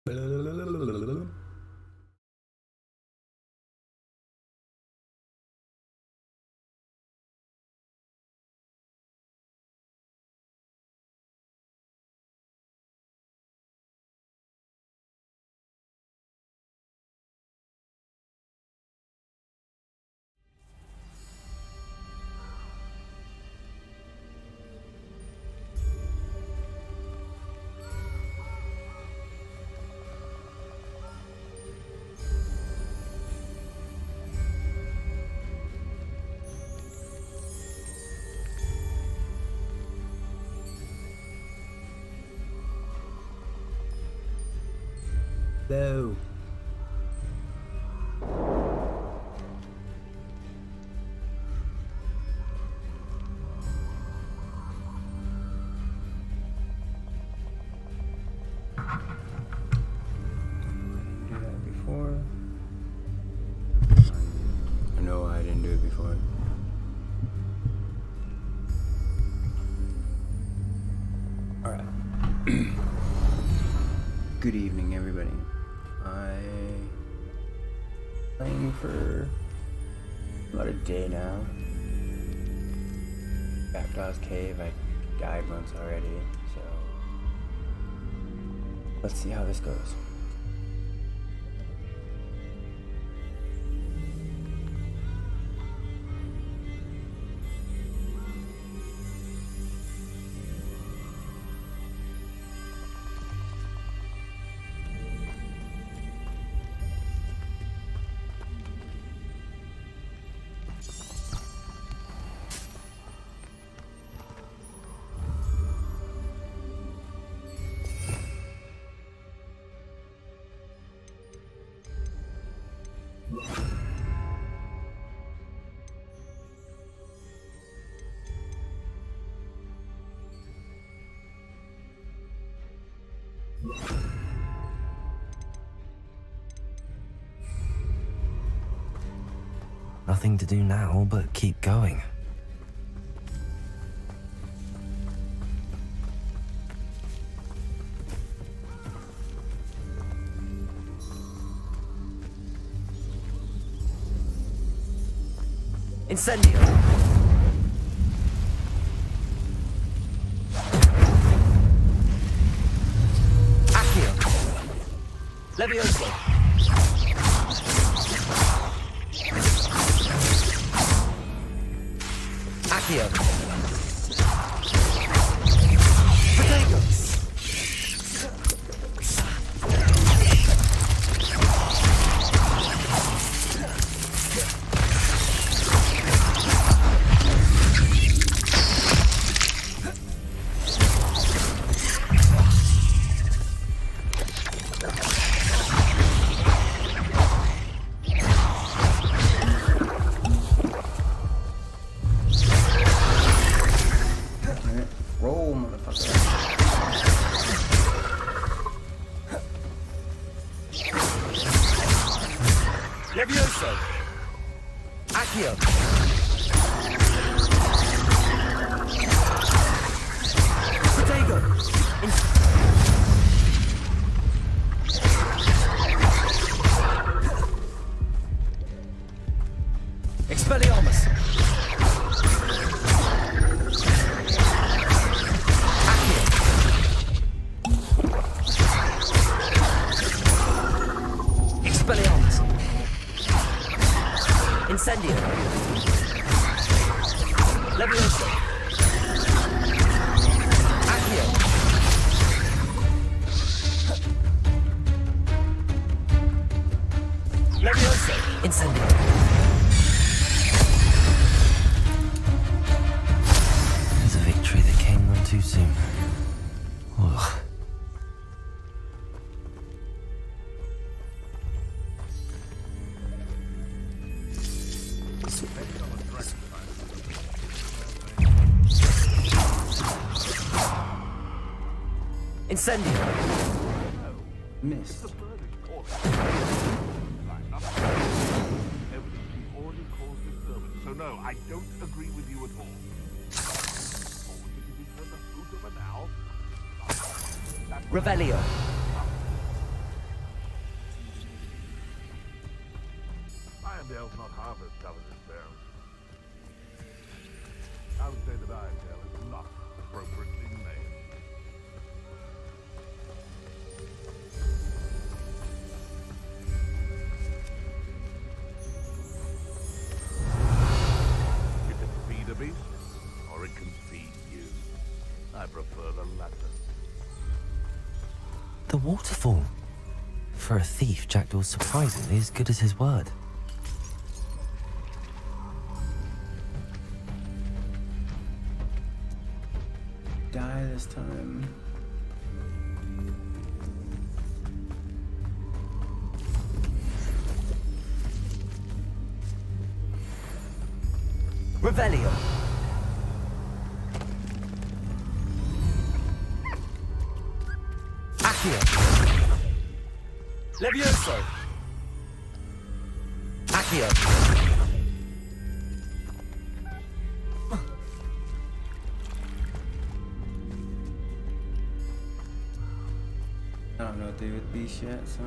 Hello. Do that before. I know I didn't do it before. Alright. Good evening, everybody. Playing for about a day now. Baptized Cave, I died once already, so let's see how this goes. Nothing to do now but keep going. Incendio! Accio! Levioso! Accio! Potatoes! Roll, motherfucker. Levioso! Accio! Potato! Expelliarmus! Expelliarmus! Incendio! Levioso! Accio! Levioso! Incendio! There's a victory that came none too soon. Ugh. Incendio! Missed. Evidently already caused disturbance, so no, I don't agree with you at all. Or would you be turned the fruit of a now? Revelio! Arundel's not half as tough as it sounds. I would say that Arundel is not appropriately named. It can feed a beast, or it can feed you. I prefer the latter. The waterfall. For a thief, Jackdaw's surprisingly as good as his word. Die this time. Revelio. Accio. Levioso. Accio. I don't know what they would be yet, so.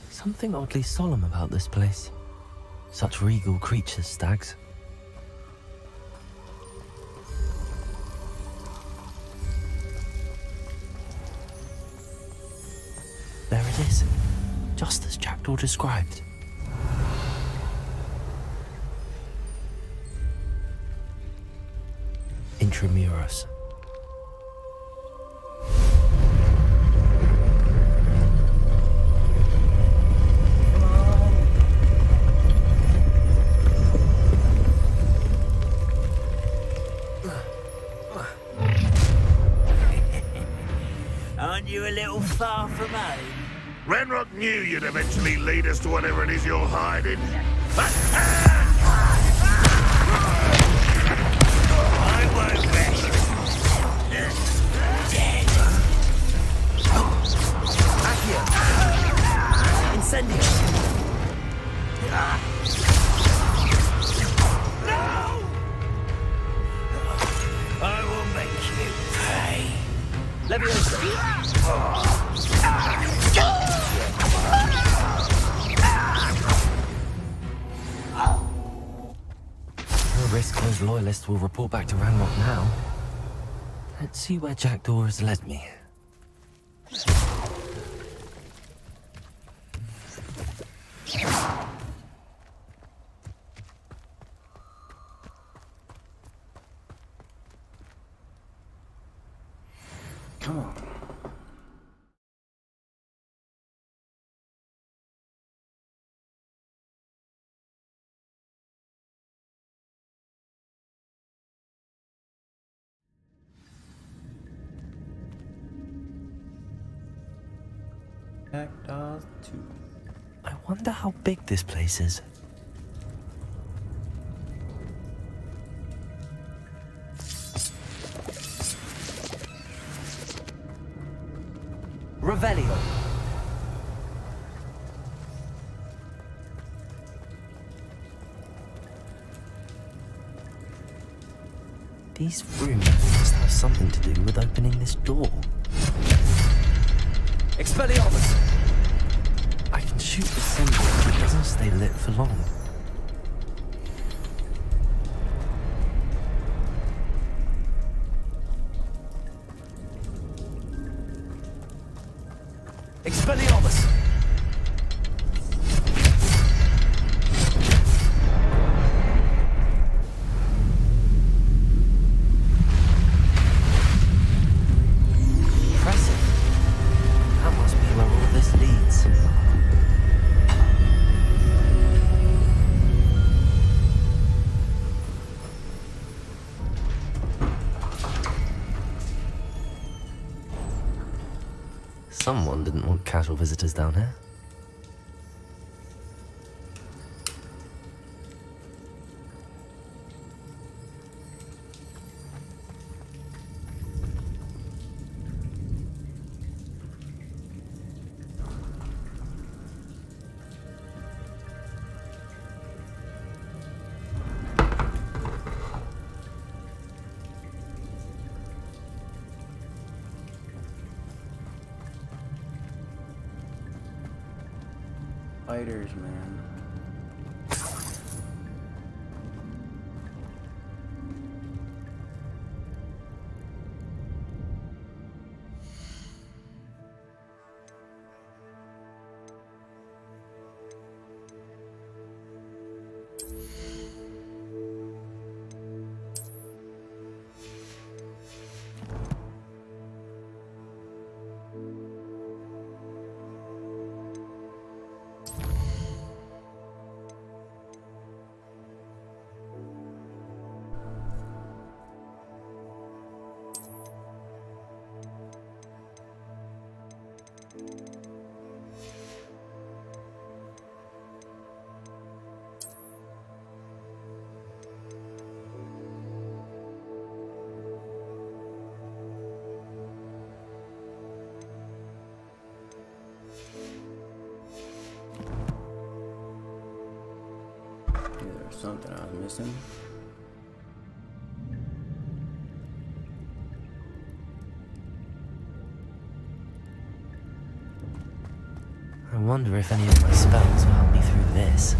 Something oddly solemn about this place. Such regal creatures, stags. There it is, just as Jackdaw described. Intramuros. Aren't you a little far from home? Renrock knew you'd eventually lead us to whatever it is you're hiding. I won't rest. Dead. Accio. Incendio. No! I will make you pay. Levioso. No risk those loyalists will report back to Ranrock now. Let's see where Jackdaw has led me. Come on. Jackdaw 2. I wonder how big this place is. Revelio. These rooms must have something to do with opening this door. Expelliarmus! I can shoot the symbol, but it doesn't stay lit for long. Expelliarmus! Impressive. That must be where all of this leads. Someone didn't want casual visitors down here. Spiders, man. There's something I was missing. I wonder if any of my spells will help me through this.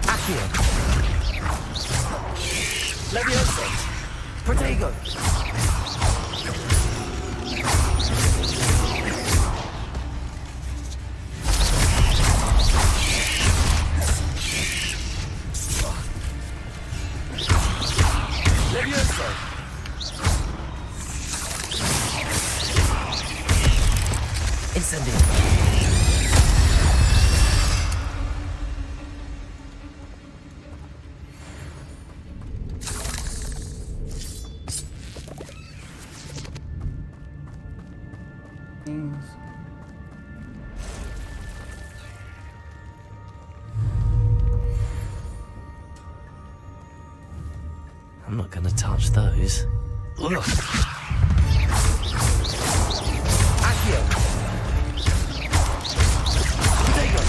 Accio. Levioso. Protego. Levioso. Incendio. Things. I'm not gonna touch those. Ugh. Accio. Protego.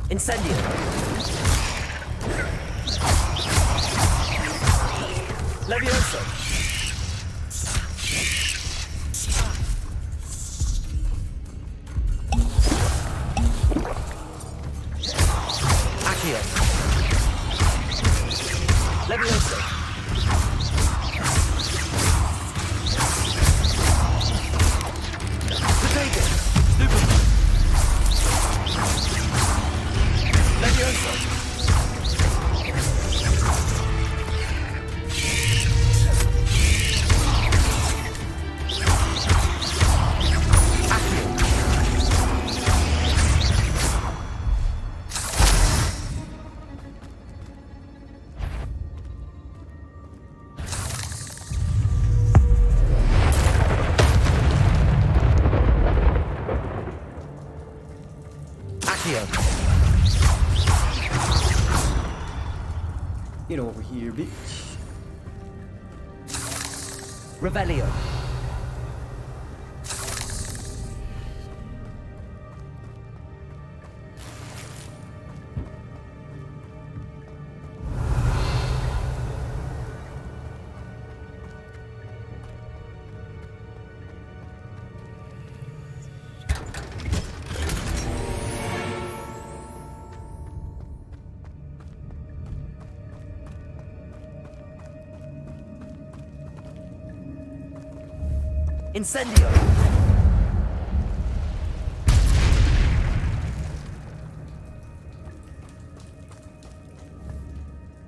Incendio. Levioso. Accio. Levioso. Potato. Stupid. Levioso. Accio. Get over here, bitch. Revelio. Incendio.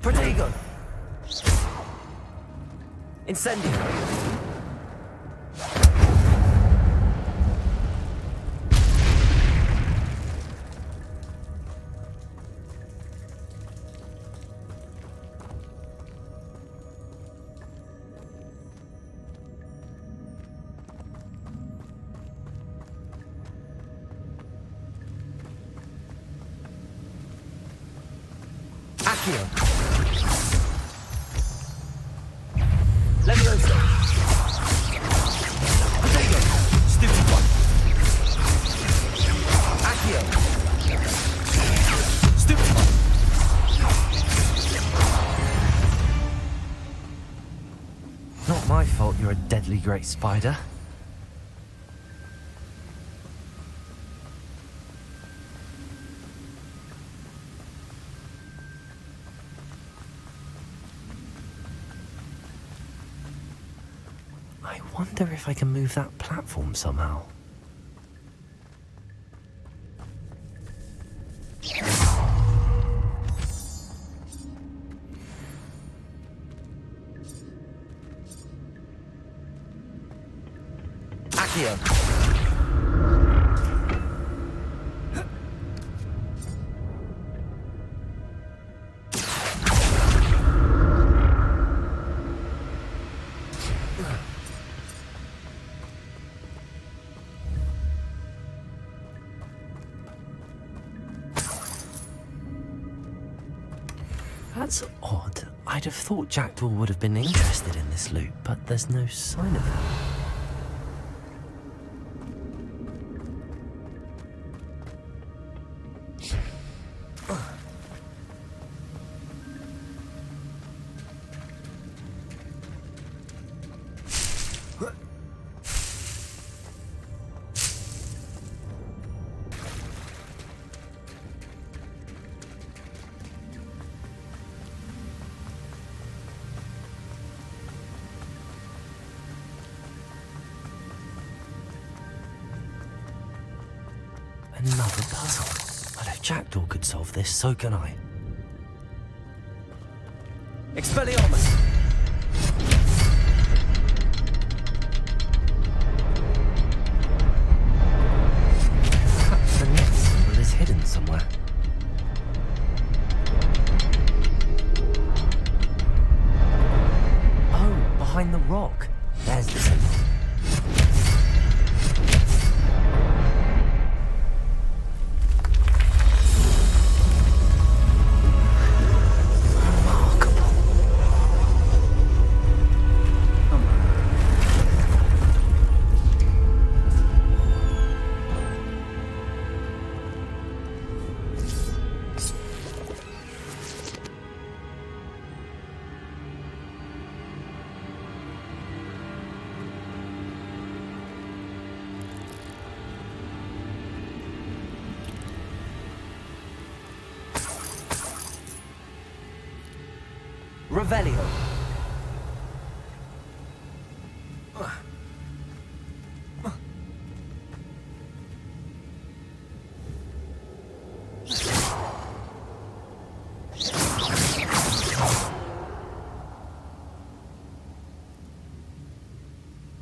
Protego. Incendio. Accio. Levioso. Potato. Stupid one. Accio. Stupid one. Not my fault you're a deadly great spider. I wonder if I can move that platform somehow. Accio. That's odd. I'd have thought Jackdaw would have been interested in this loot, but there's no sign of it. Another puzzle. Well, if Jackdaw could solve this, so can I. Expelliarmus! Perhaps the next symbol is hidden somewhere. Oh, behind the rock. There's the symbol. Revelio.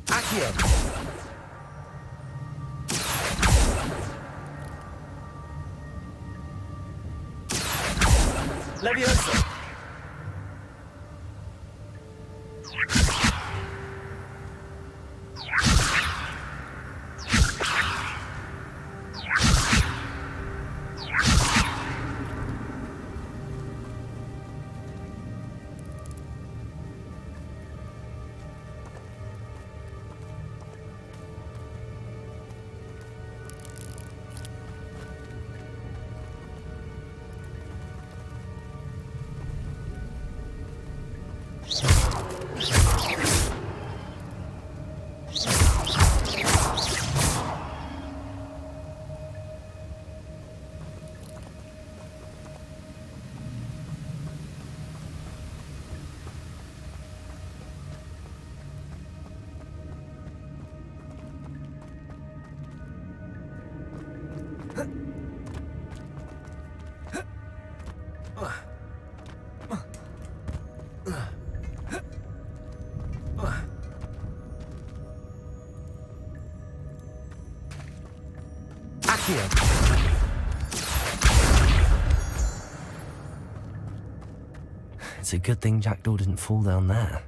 Accio. Levioso. It's a good thing Jackdaw didn't fall down there.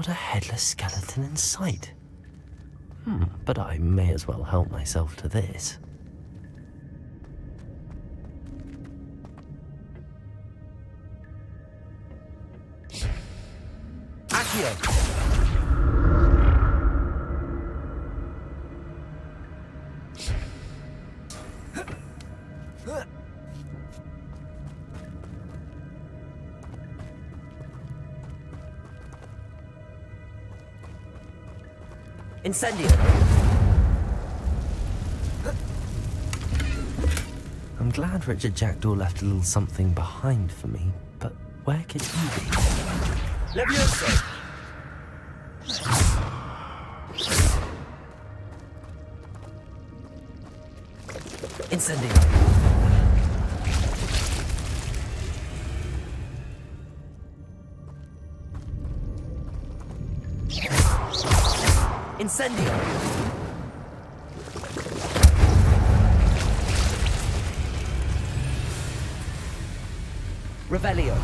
Not a headless skeleton in sight. But I may as well help myself to this. Accio! Incendio! I'm glad Richard Jackdaw left a little something behind for me, but where could he be? Levioso! Incendio! Incendio! Revelio!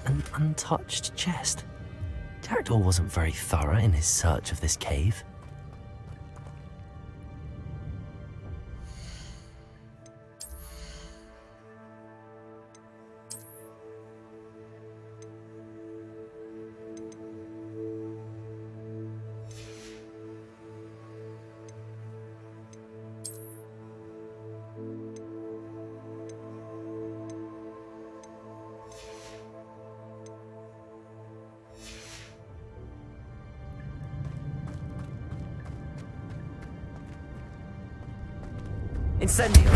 An untouched chest. Jackdaw wasn't very thorough in his search of this cave. Incendio!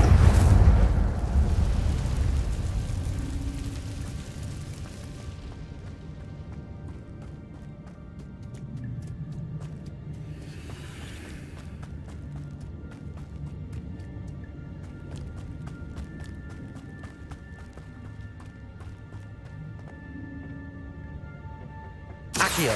Accio!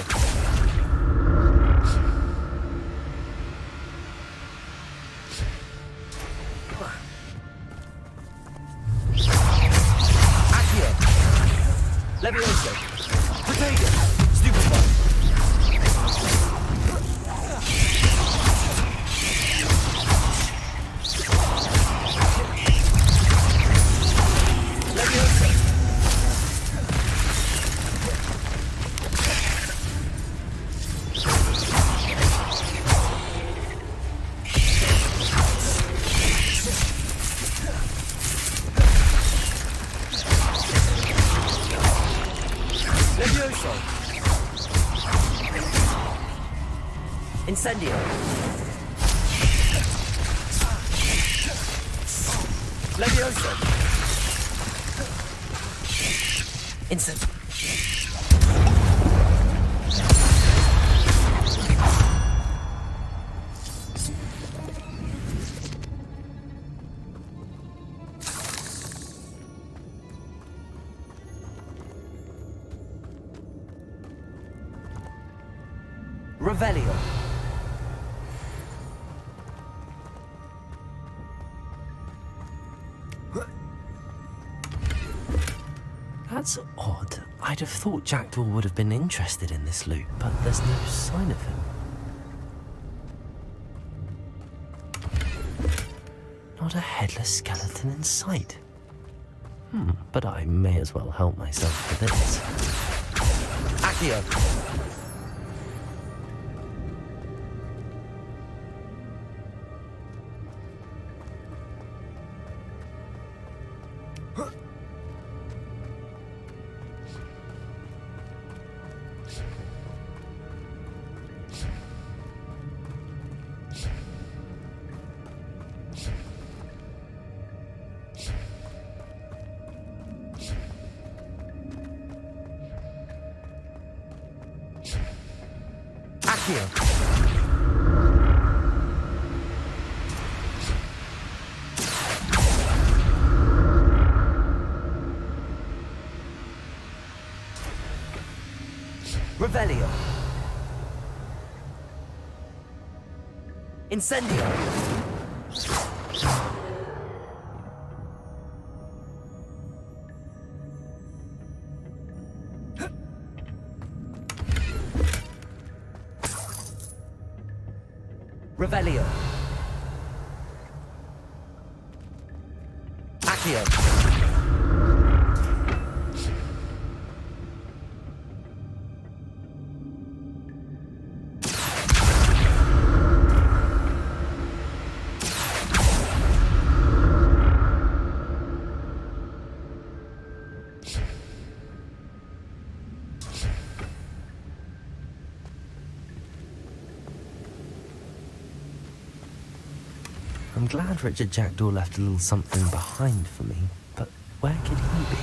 Levioso! Potato! Stupefy! Levioso! Levioso! Incendio! Levioso! Incendio! Revelio! That's odd. I'd have thought Jackdaw would have been interested in this loot, but there's no sign of him. Not a headless skeleton in sight. But I may as well help myself to this. Accio! Accio. Revelio. Incendio. Revelio. Accio. I'm glad Richard Jackdaw left a little something behind for me, but where could he be?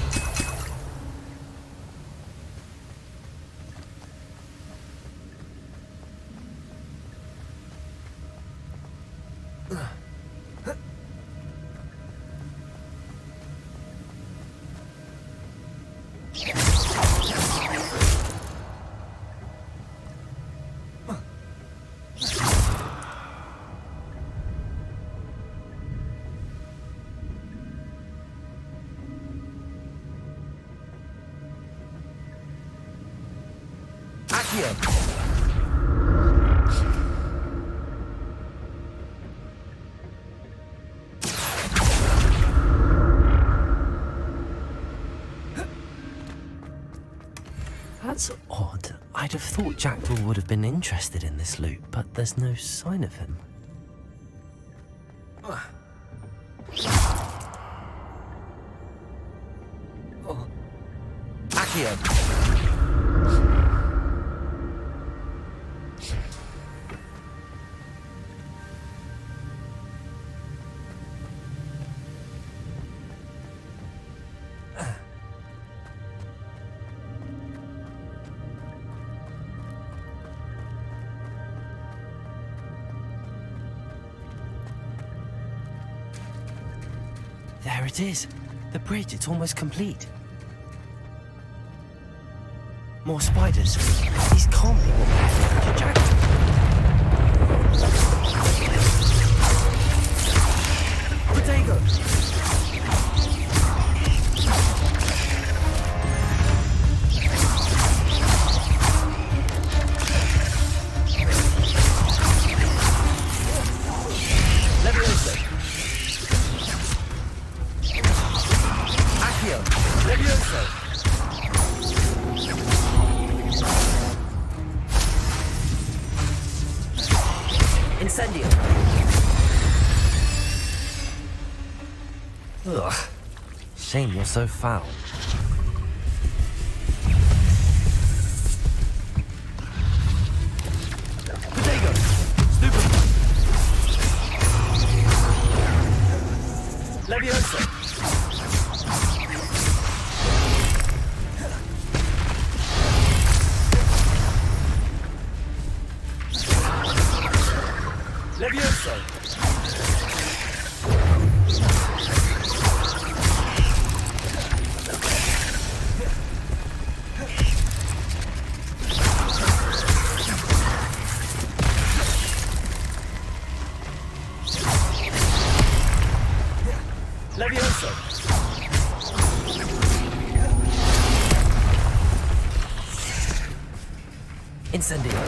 Accio. That's odd. I'd have thought Jackdaw would have been interested in this loot, but there's no sign of him. Accio. There it is. The bridge, it's almost complete. More spiders. These can't be what happened to Jack. Protego! Levioso! Accio! Levioso! Incendio! Ugh. Shame you're so foul. Protego! Stupid! Levioso! Levioso! Levioso! Incendio!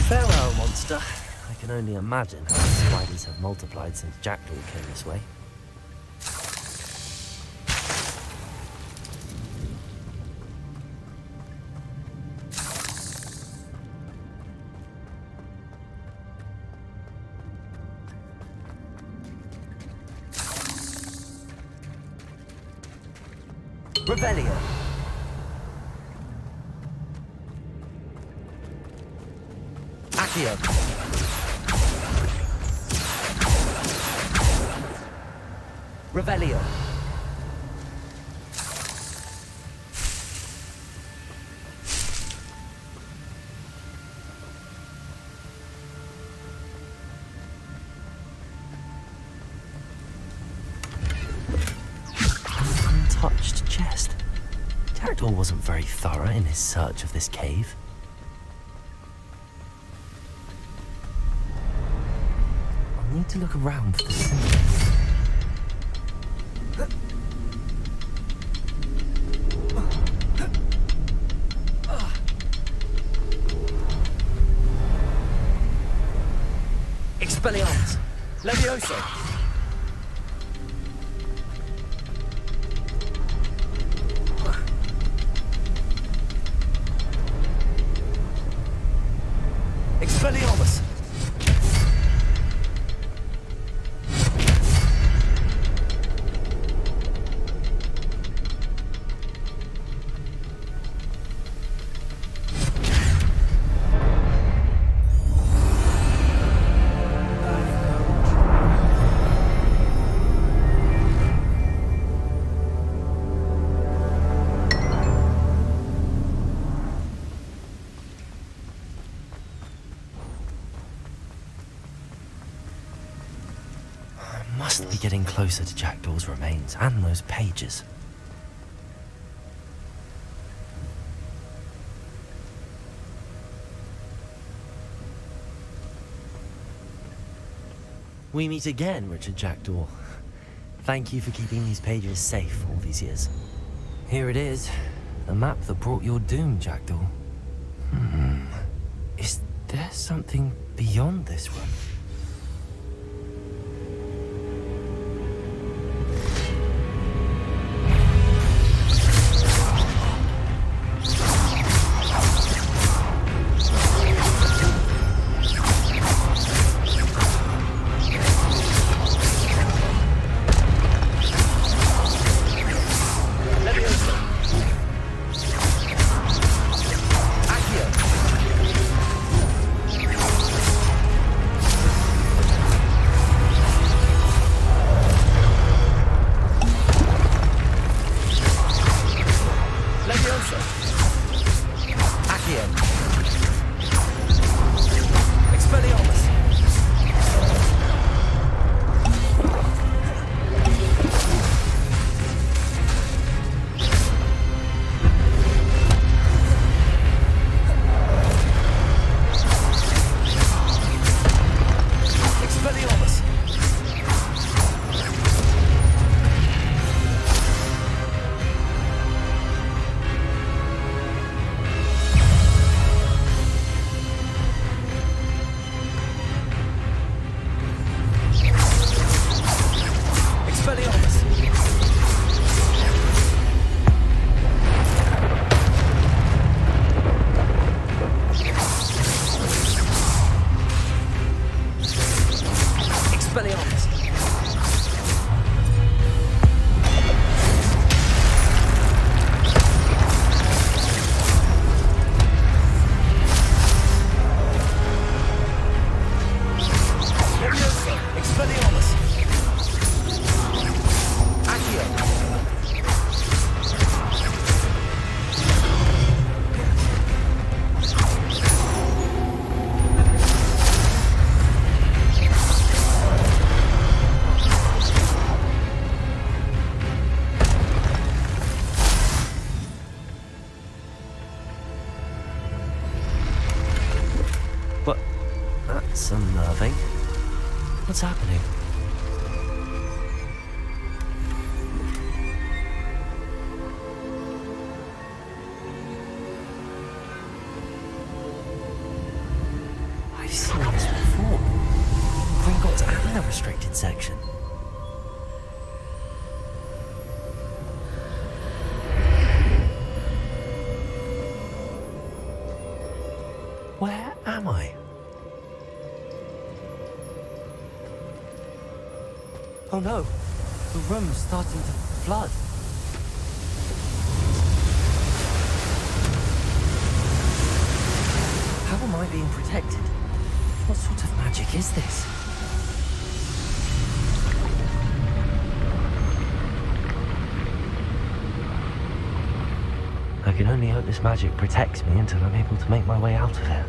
Farewell, monster. I can only imagine how the spiders have multiplied since Jackdaw came this way. Revelio. Accio. Revelio. Untouched chest. Jackdaw wasn't very thorough in his search of this cave. I'll need to look around for the symbols. Expelliarmus! Levioso! Expelliarmus! Must be getting closer to Jackdaw's remains and those pages. We meet again, Richard Jackdaw. Thank you for keeping these pages safe all these years. Here it is, the map that brought your doom, Jackdaw. Is there something beyond this room? That's unnerving. What's happening? I've seen this before. Gringotts and the restricted section. Where am I? Oh no, the room's starting to flood. How am I being protected? What sort of magic is this? I can only hope this magic protects me until I'm able to make my way out of here.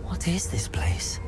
What is this place?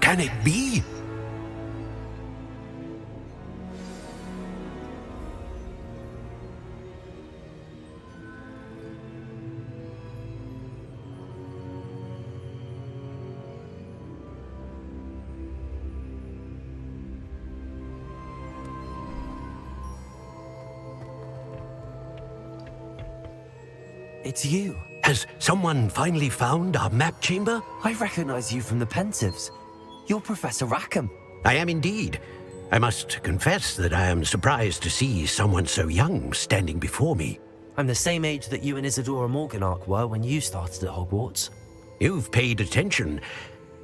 Can it be? It's you. Has someone finally found our map chamber? I recognize you from the Pensives. You're Professor Rackham. I am indeed. I must confess that I am surprised to see someone so young standing before me. I'm the same age that you and Isadora Morganach were when you started at Hogwarts. You've paid attention,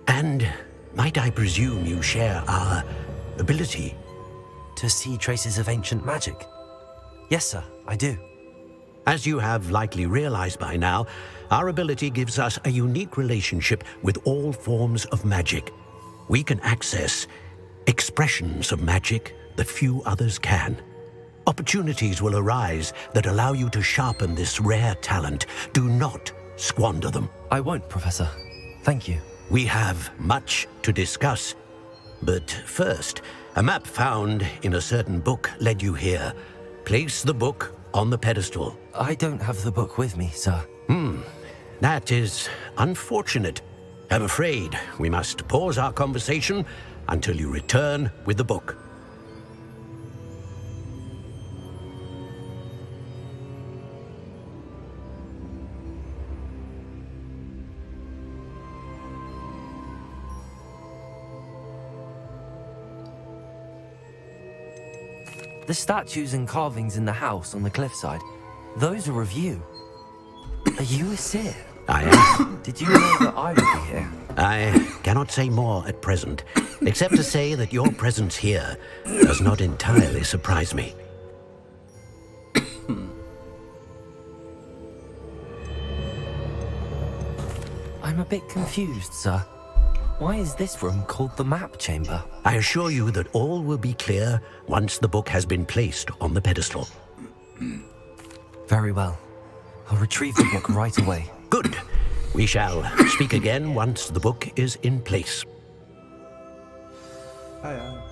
and might I presume you share our ability? To see traces of ancient magic? Yes, sir, I do. As you have likely realized by now, our ability gives us a unique relationship with all forms of magic. We can access expressions of magic that few others can. Opportunities will arise that allow you to sharpen this rare talent. Do not squander them. I won't, Professor. Thank you. We have much to discuss. But first, a map found in a certain book led you here. Place the book on the pedestal. I don't have the book with me, sir. That is unfortunate. I'm afraid we must pause our conversation until you return with the book. The statues and carvings in the house on the cliffside, those are of you. Are you a seer? I am. Did you know that I would be here? I cannot say more at present, except to say that your presence here does not entirely surprise me. I'm a bit confused, sir. Why is this room called the map chamber? I assure you that all will be clear once the book has been placed on the pedestal. Very well. I'll retrieve the book right away. Good. We shall speak again once the book is in place. Aye, aye.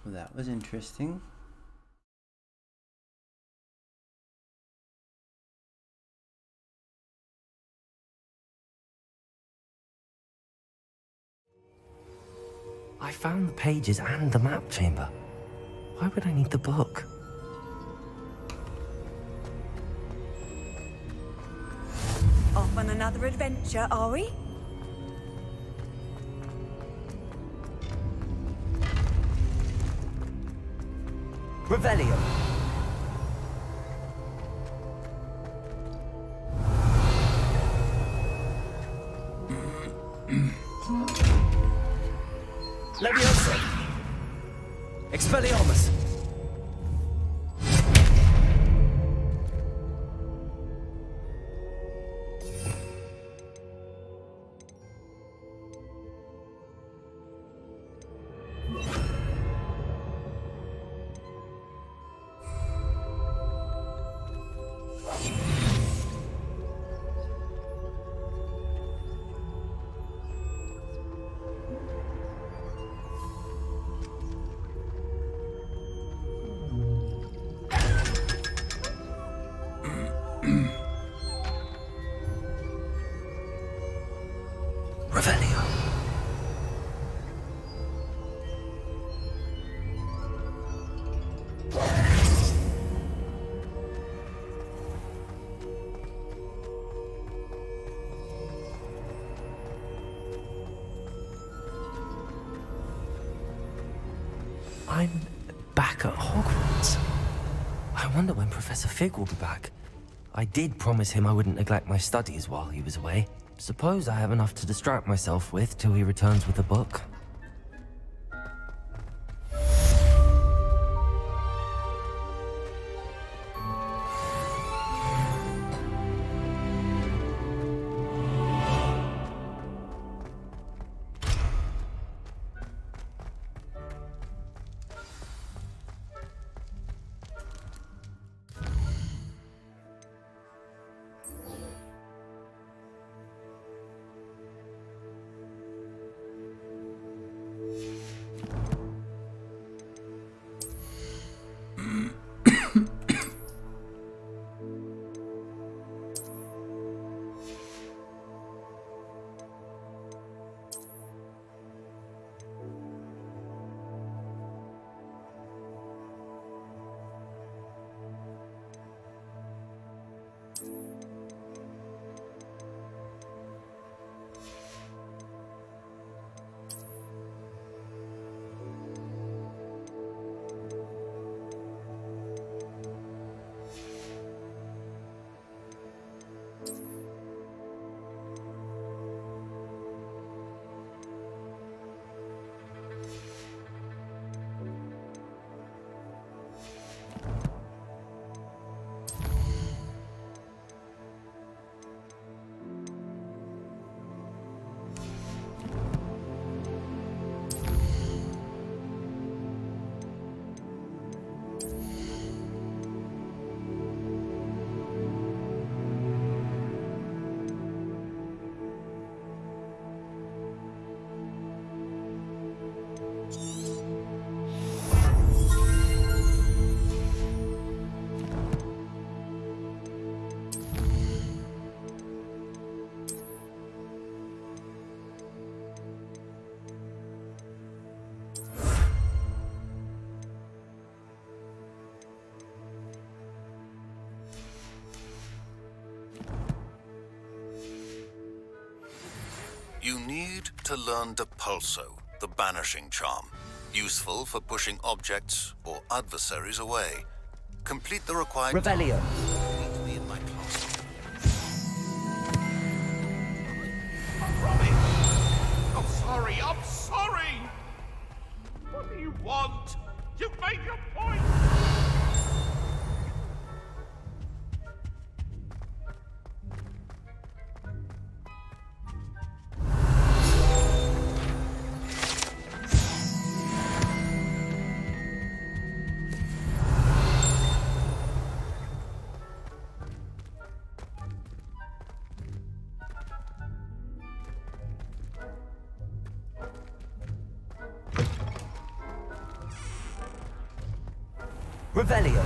Well, that was interesting. I found the pages and the map chamber. Why would I need the book? Off on another adventure, are we? Revelio. Leviosa. Expelliarmus. Revelio. I'm back at Hogwarts. I wonder when Professor Fig will be back. I did promise him I wouldn't neglect my studies while he was away. Suppose I have enough to distract myself with till he returns with the book. You need to learn Depulso, the banishing charm. Useful for pushing objects or adversaries away. Complete the required... Revelio. Meet me in my classroom. I'm sorry, I'm sorry! What do you want? You've made your point! Revelio.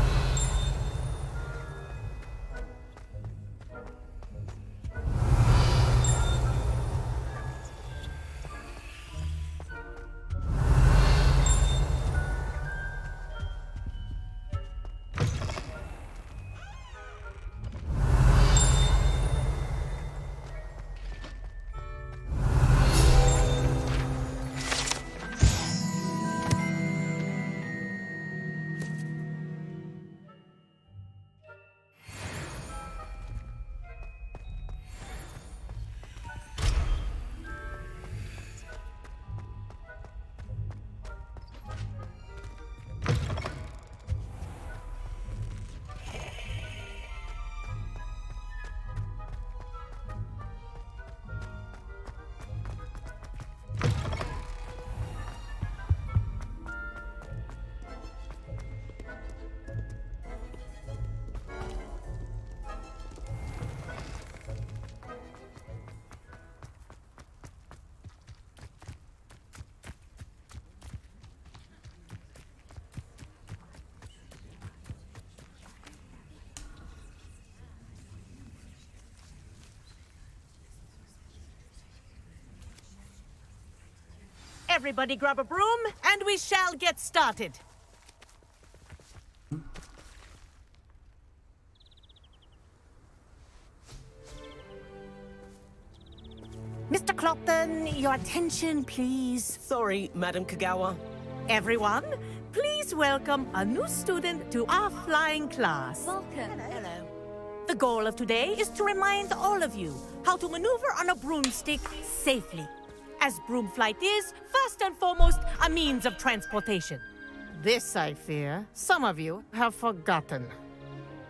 Everybody grab a broom, and we shall get started. Mr. Clopton, your attention, please. Sorry, Madam Kagawa. Everyone, please welcome a new student to our flying class. Welcome. Hello. The goal of today is to remind all of you how to maneuver on a broomstick safely, as broom flight is, first and foremost, a means of transportation. This, I fear, some of you have forgotten.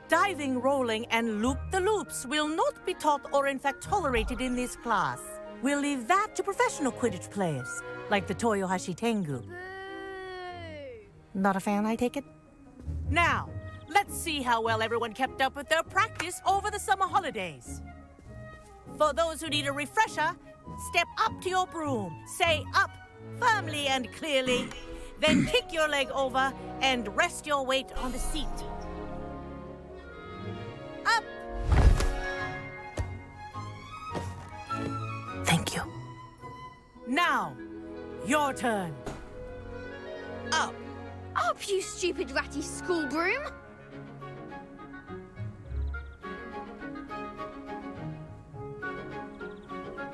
Diving, rolling, and loop-the-loops will not be taught or in fact tolerated in this class. We'll leave that to professional Quidditch players, like the Toyohashi Tengu. Not a fan, I take it? Now, let's see how well everyone kept up with their practice over the summer holidays. For those who need a refresher, step up to your broom, say up firmly and clearly, then kick your leg over and rest your weight on the seat. Up! Thank you. Now, your turn. Up. Up, you stupid ratty school broom!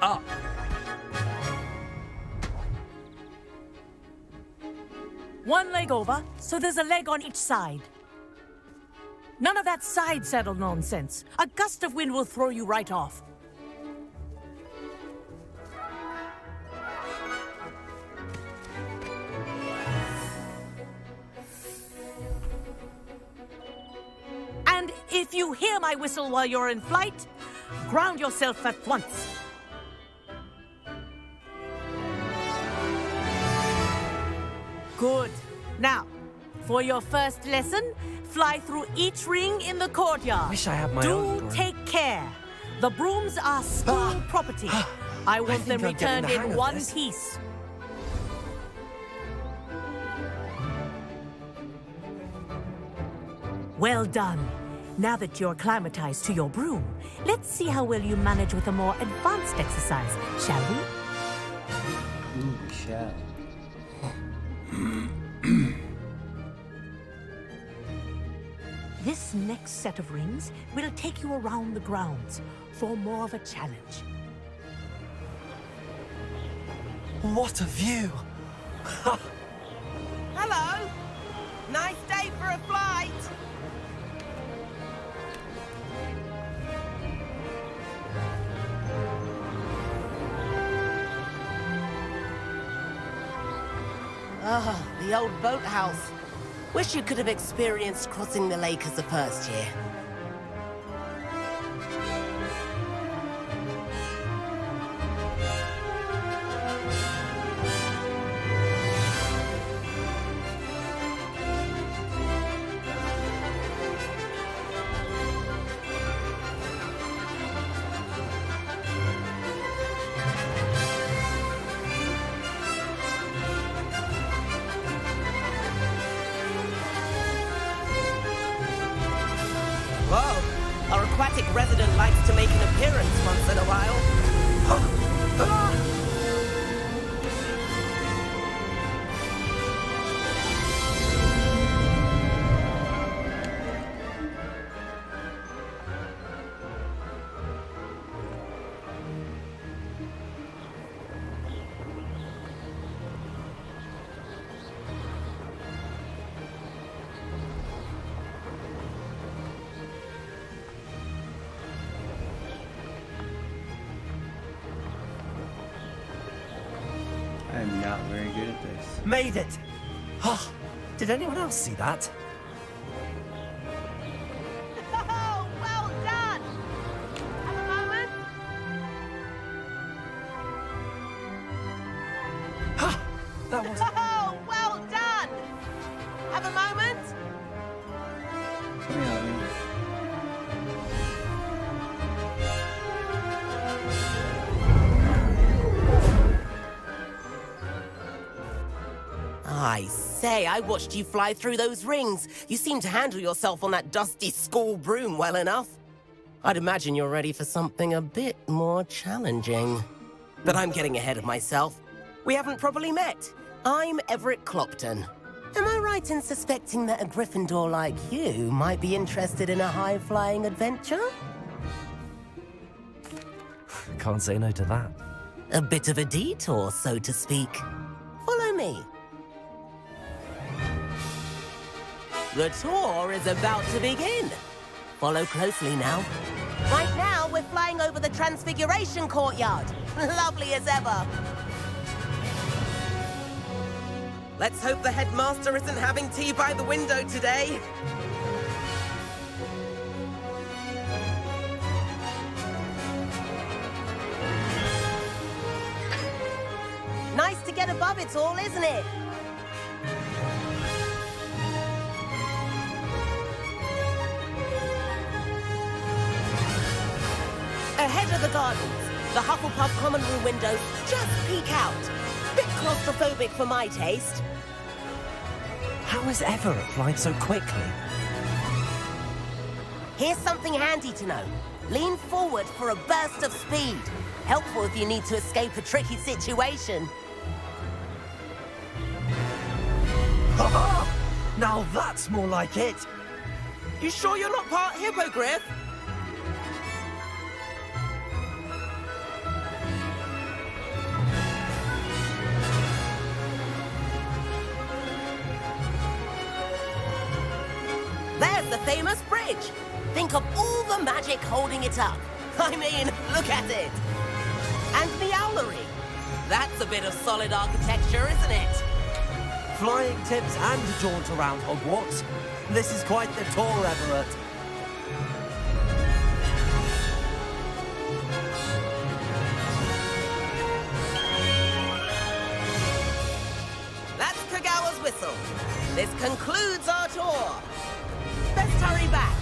Up. One leg over, so there's a leg on each side. None of that side saddle nonsense. A gust of wind will throw you right off. And if you hear my whistle while you're in flight, ground yourself at once. Good. Now, for your first lesson, fly through each ring in the courtyard. Wish I had my own Do broom. take care. The brooms are school property. I want think them I'm getting returned the hang in of one this. piece. Well done. Now that you're acclimatized to your broom, let's see how well you manage with a more advanced exercise, shall we? Ooh, shell. This next set of rings will take you around the grounds for more of a challenge. What a view! Hello! Nice day for a flight! Ah, the old boathouse. Wish you could have experienced crossing the lake as a first year. Whoa! Our aquatic resident likes to make an appearance once in a while. I'm not very good at this. Made it! Oh, did anyone else see that? Oh, well done! Have a moment. Ha! That was... Oh, well done! Have a moment. Let me help you. I say, I watched you fly through those rings. You seem to handle yourself on that dusty school broom well enough. I'd imagine you're ready for something a bit more challenging. But I'm getting ahead of myself. We haven't properly met. I'm Everett Clopton. Am I right in suspecting that a Gryffindor like you might be interested in a high-flying adventure? Can't say no to that. A bit of a detour, so to speak. Follow me. The tour is about to begin. Follow closely now. Right now, we're flying over the Transfiguration Courtyard. Lovely as ever. Let's hope the headmaster isn't having tea by the window today. Nice to get above it all, isn't it? Ahead of the gardens, the Hufflepuff common room windows just peek out. Bit claustrophobic for my taste. How is Everett flying so quickly? Here's something handy to know. Lean forward for a burst of speed. Helpful if you need to escape a tricky situation. Now that's more like it! You sure you're not part hippogriff? There's the famous bridge. Think of all the magic holding it up. I mean, look at it. And the owlery. That's a bit of solid architecture, isn't it? Flying tips and a jaunt around Hogwarts. This is quite the tour, Everett. That's Kagawa's whistle. This concludes our tour. Best hurry back.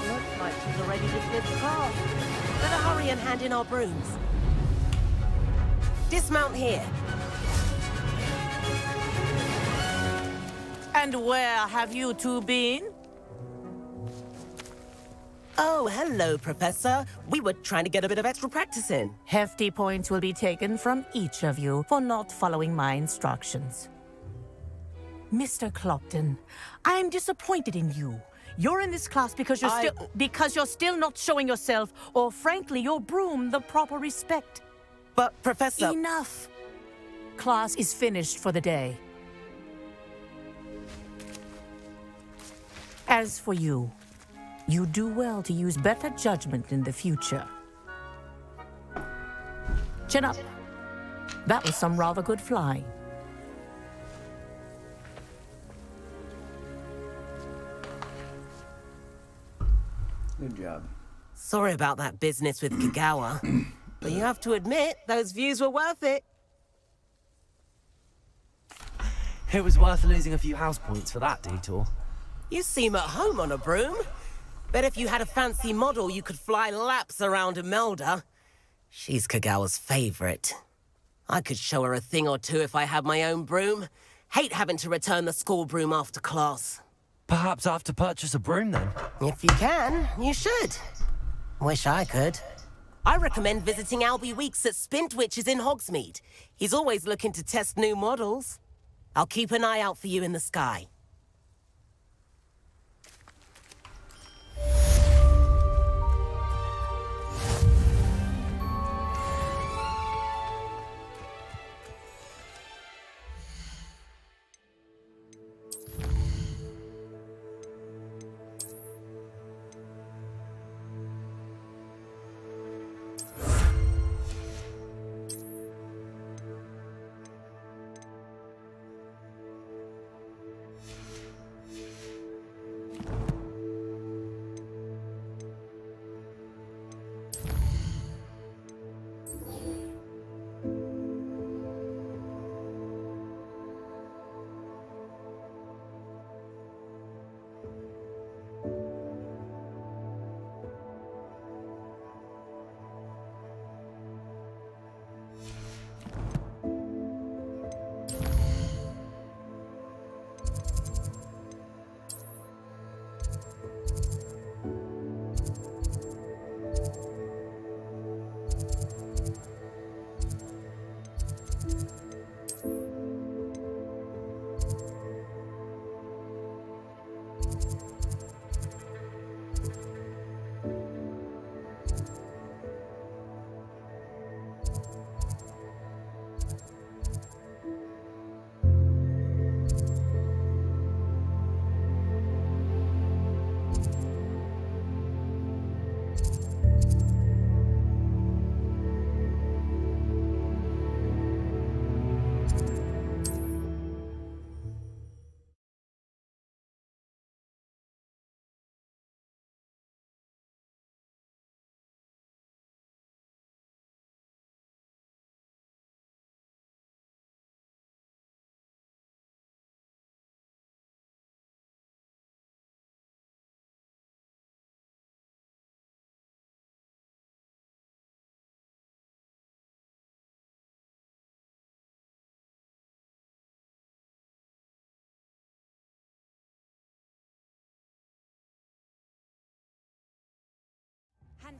Looks like she's already dismissed class. Better hurry and hand in our brooms. Dismount here. And where have you two been? Oh, hello, Professor. We were trying to get a bit of extra practice in. Hefty points will be taken from each of you for not following my instructions. Mr. Clopton, I am disappointed in you. You're in this class because you're still not showing yourself, or frankly, your broom the proper respect. But, Professor... Enough. Class is finished for the day. As for you, you do well to use better judgment in the future. Chin up. That was some rather good flying. Good job. Sorry about that business with Kagawa, but you have to admit, those views were worth it. It was worth losing a few house points for that detour. You seem at home on a broom. Bet if you had a fancy model, you could fly laps around Imelda. She's Kagawa's favorite. I could show her a thing or two if I had my own broom. Hate having to return the school broom after class. Perhaps I have to purchase a broom then. If you can, you should. Wish I could. I recommend visiting Albie Weeks at Spintwitches in Hogsmeade. He's always looking to test new models. I'll keep an eye out for you in the sky.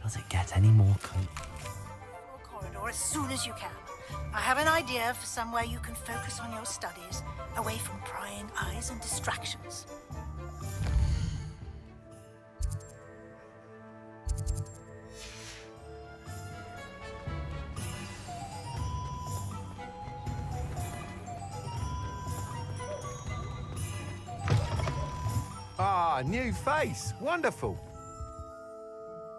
Does it get any more corridor as soon as you can. I have an idea for somewhere you can focus on your studies, away from prying eyes and distractions. Ah, new face. Wonderful.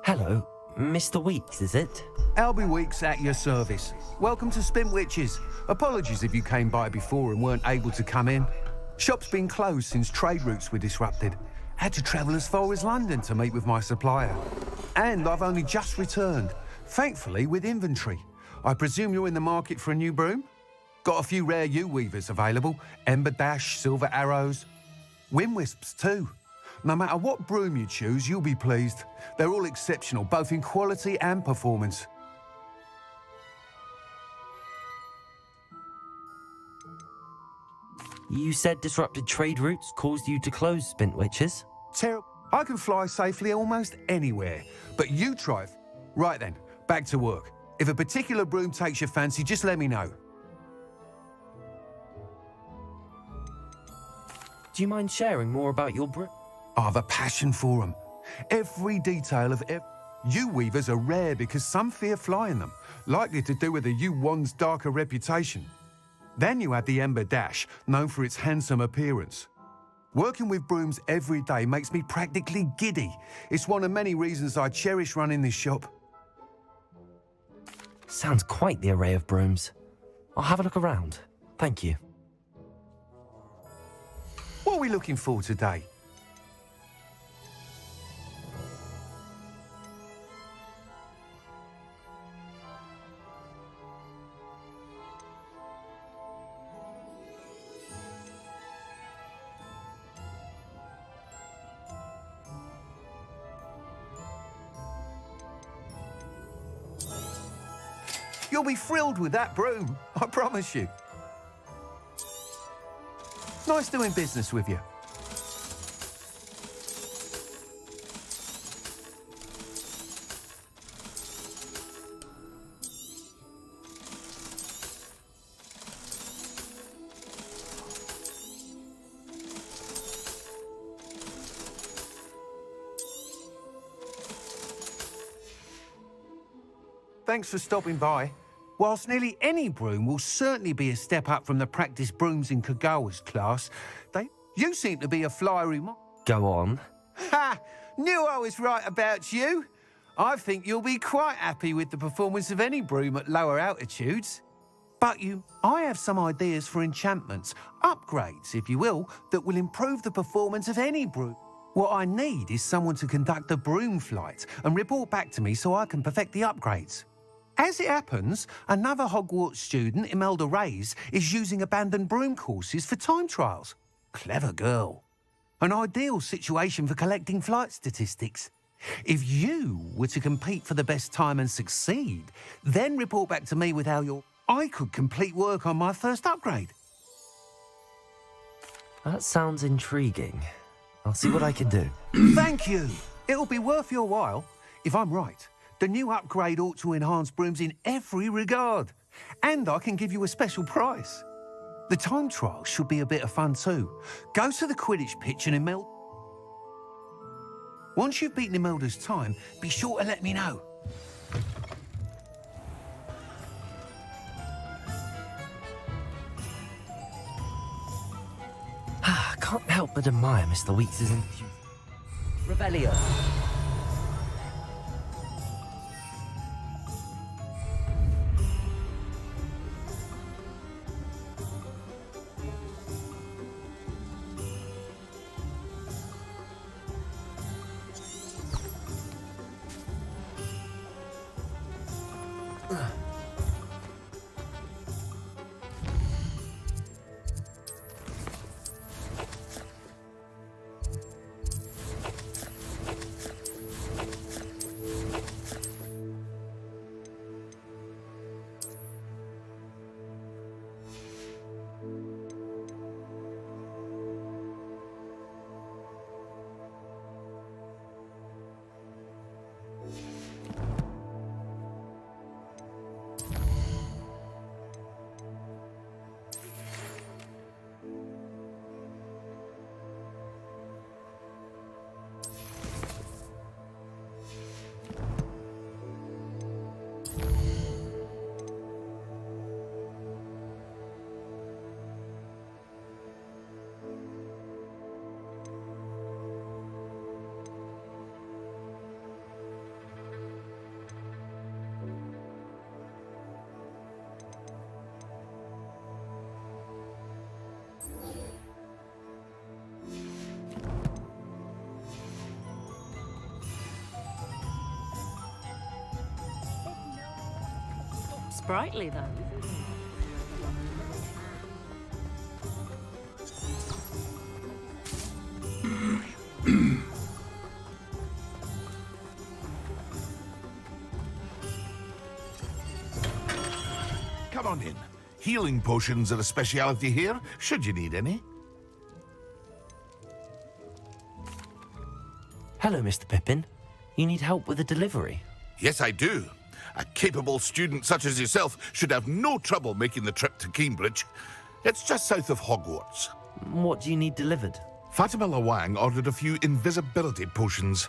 Hello, Mr. Weeks, is it? Albie Weeks at your service. Welcome to Spintwitches. Apologies if you came by before and weren't able to come in. Shop's been closed since trade routes were disrupted. Had to travel as far as London to meet with my supplier. And I've only just returned, thankfully with inventory. I presume you're in the market for a new broom? Got a few rare U-weavers available. Ember Dash, Silver Arrows. Wind Wisps too. No matter what broom you choose, you'll be pleased. They're all exceptional, both in quality and performance. You said disrupted trade routes caused you to close Spintwitches? Terrible. I can fly safely almost anywhere, but you try. Right then, back to work. If a particular broom takes your fancy, just let me know. Do you mind sharing more about your broom? I have a passion for them. Every detail of yew weavers are rare because some fear flying them, likely to do with the yew wand's darker reputation. Then you have the ember dash, known for its handsome appearance. Working with brooms every day makes me practically giddy. It's one of many reasons I cherish running this shop. Sounds quite the array of brooms. I'll have a look around. Thank you. What are we looking for today? You'll be thrilled with that broom, I promise you. Nice doing business with you. Thanks for stopping by. Whilst nearly any broom will certainly be a step up from the practice brooms in Kagawa's class, you seem to be a flyer who... Go on. Ha! Knew I was right about you. I think you'll be quite happy with the performance of any broom at lower altitudes. But I have some ideas for enchantments, upgrades, if you will, that will improve the performance of any broom. What I need is someone to conduct a broom flight and report back to me so I can perfect the upgrades. As it happens, another Hogwarts student, Imelda Reyes, is using abandoned broom courses for time trials. Clever girl. An ideal situation for collecting flight statistics. If you were to compete for the best time and succeed, then report back to me with how I could complete work on my first upgrade. That sounds intriguing. I'll see what I can do. Thank you. It'll be worth your while. If I'm right, the new upgrade ought to enhance brooms in every regard. And I can give you a special price. The time trial should be a bit of fun too. Go to the Quidditch pitch and Imelda. Once you've beaten Imelda's time, be sure to let me know. I can't help but admire Mr. Weeks' enthusiasm. Revelio. Sprightly, though. Come on in. Healing potions are a speciality here, should you need any. Hello, Mr. Pippin. You need help with a delivery? Yes, I do. A capable student such as yourself should have no trouble making the trip to Cambridge. It's just south of Hogwarts. What do you need delivered? Fatima Lawang ordered a few invisibility potions.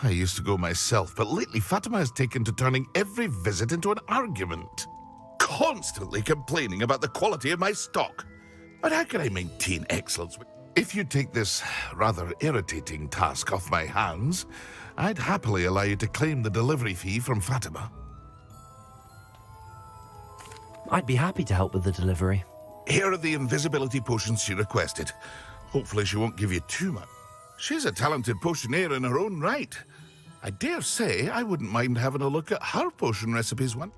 I used to go myself, but lately Fatima has taken to turning every visit into an argument. Constantly complaining about the quality of my stock. But how can I maintain excellence? If you take this rather irritating task off my hands, I'd happily allow you to claim the delivery fee from Fatima. I'd be happy to help with the delivery. Here are the invisibility potions she requested. Hopefully she won't give you too much. She's a talented potioneer in her own right. I dare say I wouldn't mind having a look at her potion recipes one.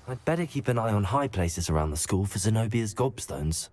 I'd better keep an eye on high places around the school for Zenobia's gobstones.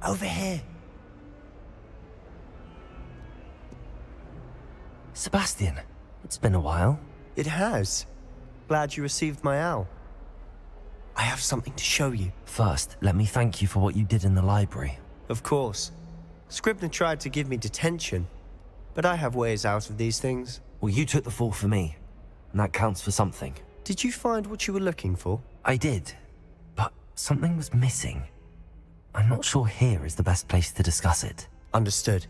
Over here. Sebastian, it's been a while. It has. Glad you received my owl. I have something to show you. First, let me thank you for what you did in the library. Of course. Scribner tried to give me detention, but I have ways out of these things. Well, you took the fall for me, and that counts for something. Did you find what you were looking for? I did, but something was missing. I'm not sure here is the best place to discuss it. Understood.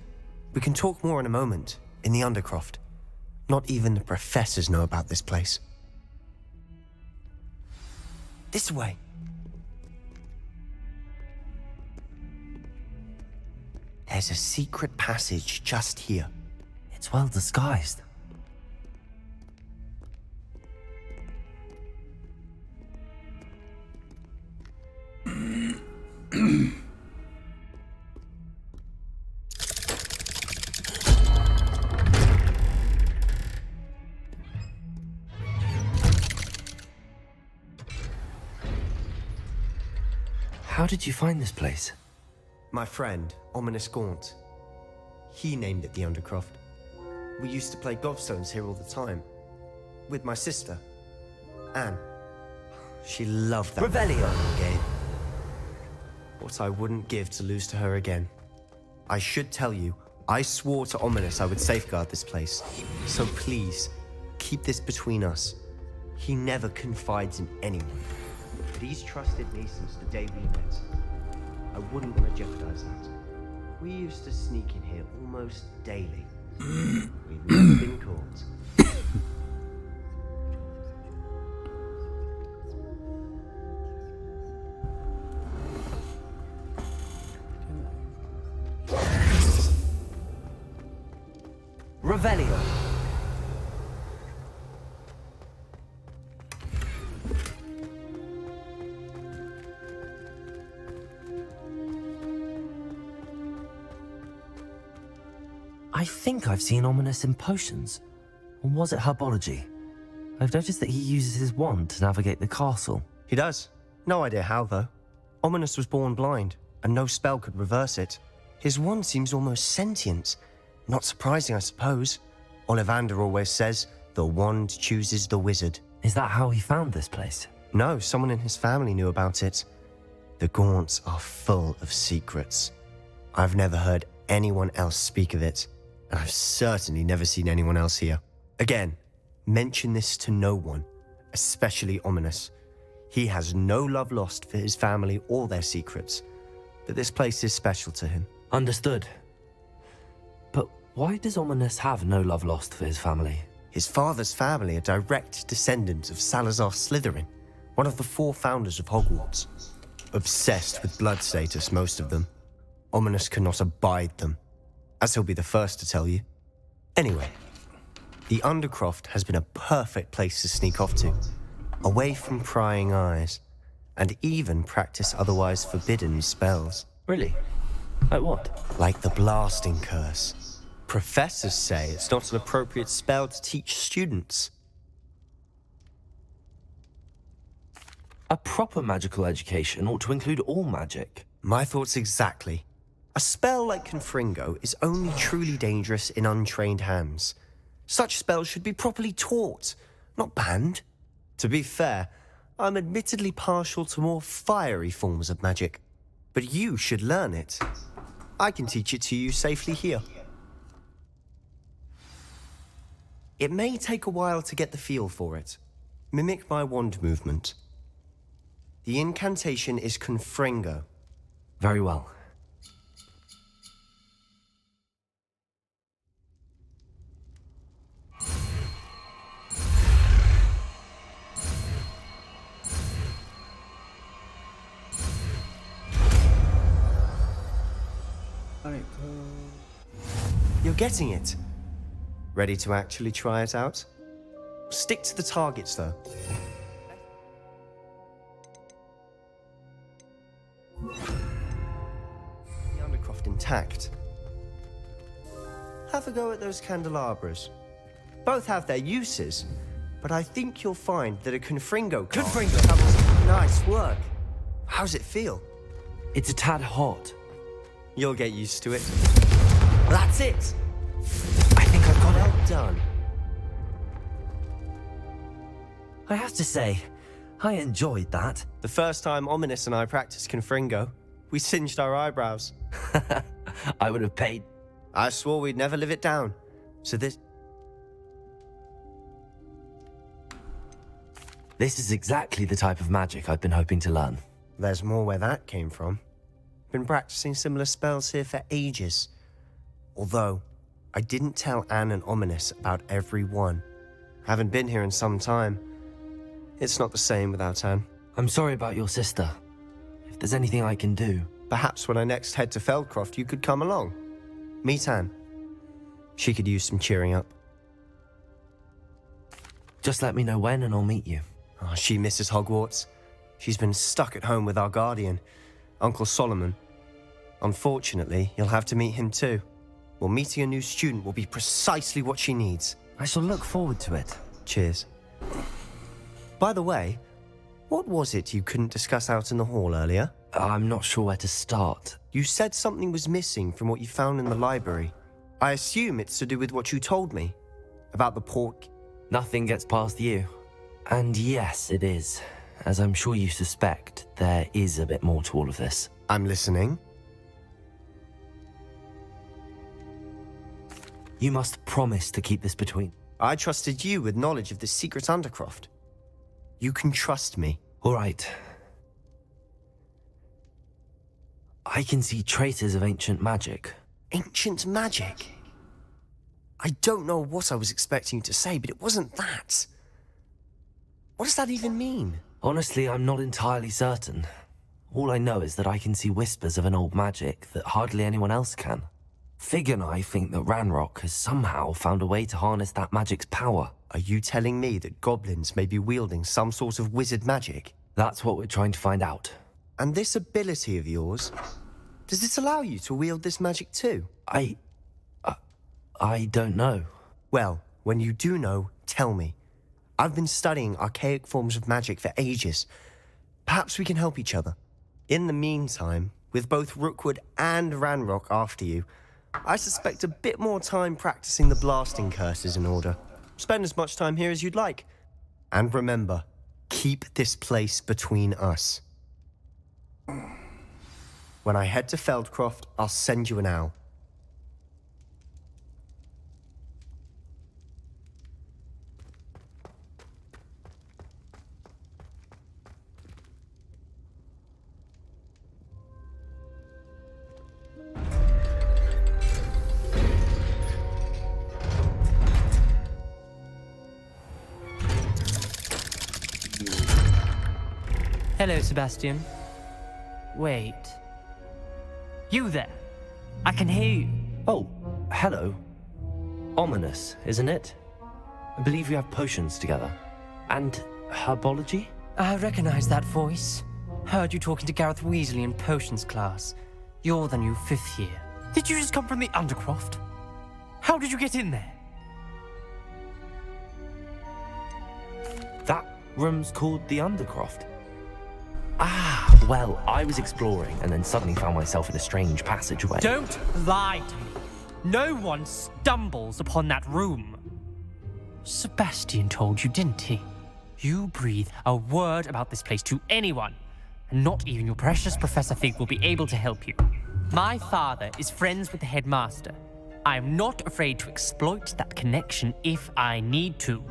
We can talk more in a moment, in the Undercroft. Not even the professors know about this place. This way. There's a secret passage just here. It's well disguised. How did you find this place? My friend, Ominous Gaunt. He named it the Undercroft. We used to play gobstones here all the time. With my sister, Anne. She loved that Revelio game. What I wouldn't give to lose to her again. I should tell you, I swore to Ominous I would safeguard this place. So please, keep this between us. He never confides in anyone. But he's trusted me since the day we met. I wouldn't want to jeopardize that. We used to sneak in here almost daily. We've never been caught. Revelio. I think I've seen Ominous in potions. Or was it herbology? I've noticed that he uses his wand to navigate the castle. He does. No idea how, though. Ominous was born blind, and no spell could reverse it. His wand seems almost sentient. Not surprising, I suppose. Ollivander always says, the wand chooses the wizard. Is that how he found this place? No, someone in his family knew about it. The Gaunts are full of secrets. I've never heard anyone else speak of it, and I've certainly never seen anyone else here. Again, mention this to no one, especially Ominous. He has no love lost for his family or their secrets, but this place is special to him. Understood. But why does Ominous have no love lost for his family? His father's family are direct descendants of Salazar Slytherin, one of the 4 founders of Hogwarts. Obsessed with blood status, most of them. Ominous cannot abide them, as he'll be the first to tell you. Anyway, the Undercroft has been a perfect place to sneak off to, away from prying eyes, and even practice otherwise forbidden spells. Really? Like what? Like the Blasting Curse. Professors say it's not an appropriate spell to teach students. A proper magical education ought to include all magic. My thoughts exactly. A spell like Confringo is only truly dangerous in untrained hands. Such spells should be properly taught, not banned. To be fair, I'm admittedly partial to more fiery forms of magic, but you should learn it. I can teach it to you safely here. It may take a while to get the feel for it. Mimic my wand movement. The incantation is Confringo. Very well. You're getting it. Ready to actually try it out? Stick to the targets, though. The Undercroft intact. Have a go at those candelabras. Both have their uses, but I think you'll find that a Confringo card covers nice work. How's it feel? It's a tad hot. You'll get used to it. That's it! I think I've got it. Well done. I have to say, I enjoyed that. The first time Ominous and I practiced Confringo, we singed our eyebrows. I would have paid. I swore we'd never live it down. So this is exactly the type of magic I've been hoping to learn. There's more where that came from. Been practicing similar spells here for ages. Although, I didn't tell Anne and Ominous about every one. Haven't been here in some time. It's not the same without Anne. I'm sorry about your sister. If there's anything I can do... Perhaps when I next head to Feldcroft, you could come along. Meet Anne. She could use some cheering up. Just let me know when and I'll meet you. Oh, she misses Hogwarts. She's been stuck at home with our guardian, Uncle Solomon. Unfortunately, you'll have to meet him too. Well, meeting a new student will be precisely what she needs. I shall look forward to it. Cheers. By the way, what was it you couldn't discuss out in the hall earlier? I'm not sure where to start. You said something was missing from what you found in the library. I assume it's to do with what you told me about the pork. Nothing gets past you. And yes, it is. As I'm sure you suspect, there is a bit more to all of this. I'm listening. You must promise to keep this between... I trusted you with knowledge of the secret Undercroft. You can trust me. All right. I can see traces of ancient magic. Ancient magic? I don't know what I was expecting you to say, but it wasn't that. What does that even mean? Honestly, I'm not entirely certain. All I know is that I can see whispers of an old magic that hardly anyone else can. Fig and I think that Ranrock has somehow found a way to harness that magic's power. Are you telling me that goblins may be wielding some sort of wizard magic? That's what we're trying to find out. And this ability of yours, does it allow you to wield this magic too? I don't know. Well, when you do know, tell me. I've been studying archaic forms of magic for ages. Perhaps we can help each other. In the meantime, with both Rookwood and Ranrock after you, I suspect a bit more time practicing the blasting curse is in order. Spend as much time here as you'd like. And remember, keep this place between us. When I head to Feldcroft, I'll send you an owl. Hello, Sebastian. Wait. You there? I can hear you. Oh, hello. Ominous, isn't it? I believe we have potions together. And herbology? I recognize that voice. Heard you talking to Gareth Weasley in potions class. You're the new 5th year. Did you just come from the Undercroft? How did you get in there? That room's called the Undercroft. Ah, well, I was exploring and then suddenly found myself in a strange passageway. Don't lie to me. No one stumbles upon that room. Sebastian told you, didn't he? You breathe a word about this place to anyone, and not even your precious Professor Fig will be able to help you. My father is friends with the headmaster. I am not afraid to exploit that connection if I need to.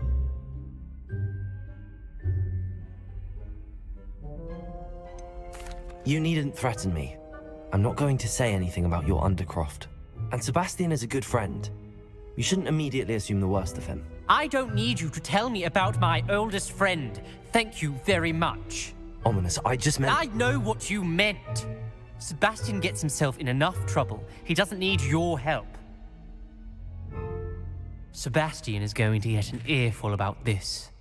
You needn't threaten me. I'm not going to say anything about your Undercroft. And Sebastian is a good friend. You shouldn't immediately assume the worst of him. I don't need you to tell me about my oldest friend. Thank you very much. Ominous, I just meant... I know what you meant. Sebastian gets himself in enough trouble. He doesn't need your help. Sebastian is going to get an earful about this.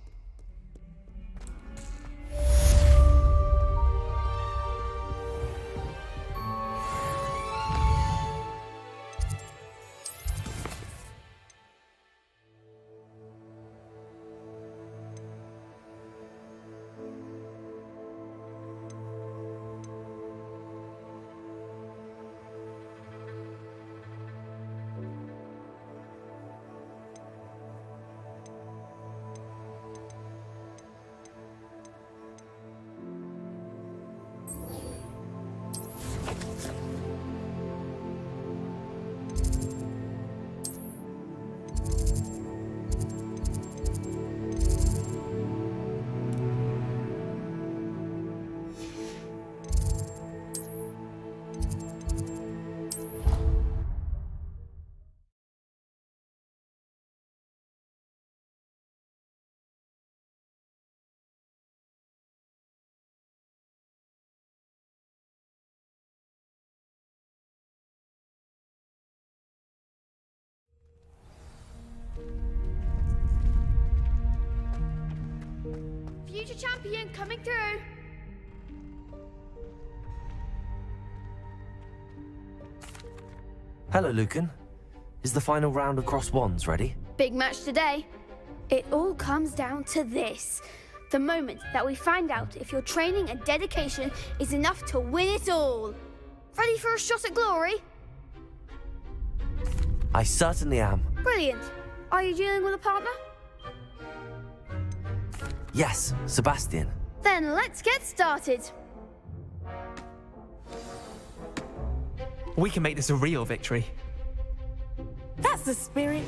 Future champion coming through. Hello, Lucan. Is the final round across wands ready? Big match today. It all comes down to this. The moment that we find out if your training and dedication is enough to win it all. Ready for a shot at glory? I certainly am. Brilliant. Are you dealing with a partner? Yes, Sebastian. Then let's get started. We can make this a real victory. That's the spirit.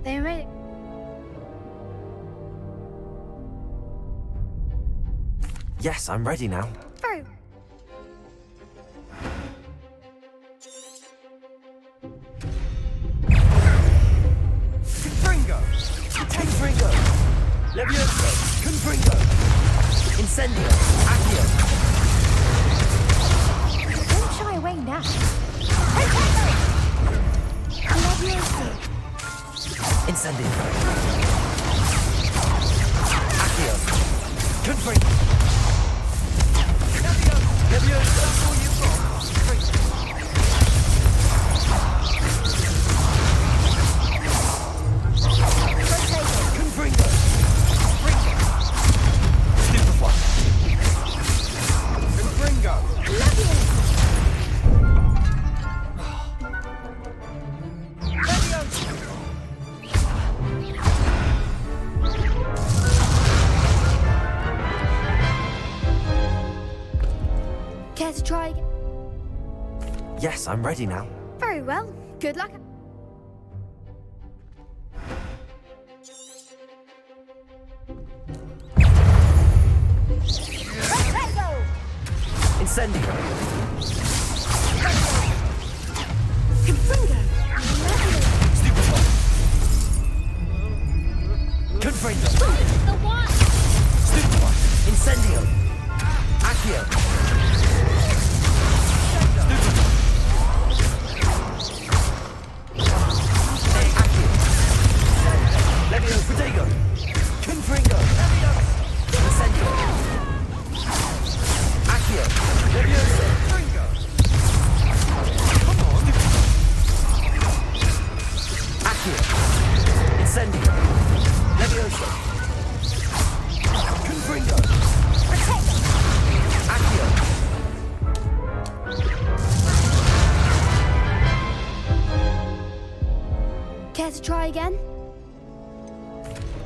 They made it. Yes, I'm ready now. Very Confringo! Confringo! Levioso! Confringo! Incendio! Accio! Don't shy away now. Levioso. Incendio! Accio! Confringo! Levioso! That's all you've got! Confringo! Stupefy! Confringo! Care to try again? Yes, I'm ready now. Very well. Good luck. Incendio! Confringo. Stupefy! Confringo! The one. Stupefy! Incendio! Accio! Stupefy! Accio! Levio Protego! Confringo! Incendio! Accio! Levioso! Come on! Accio! Incendio! Levioso! Confringo! Accio! Care to try again?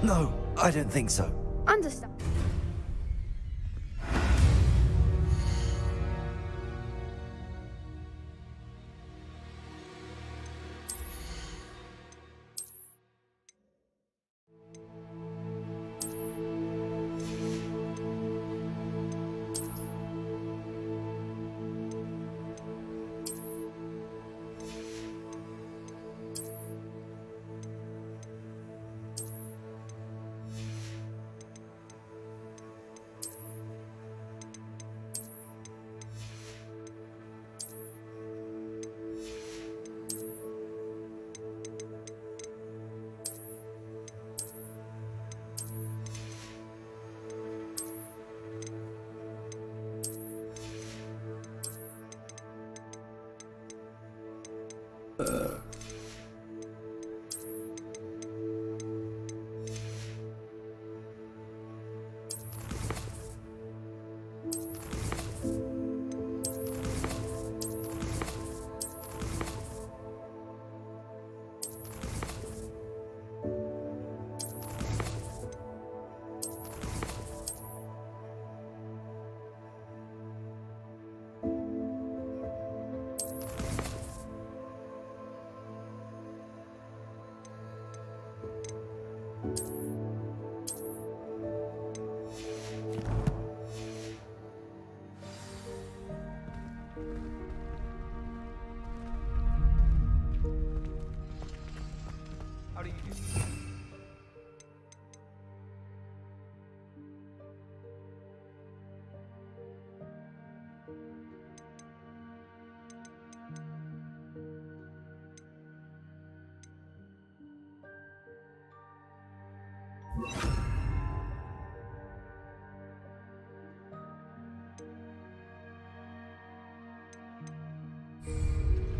No, I don't think so. Understand.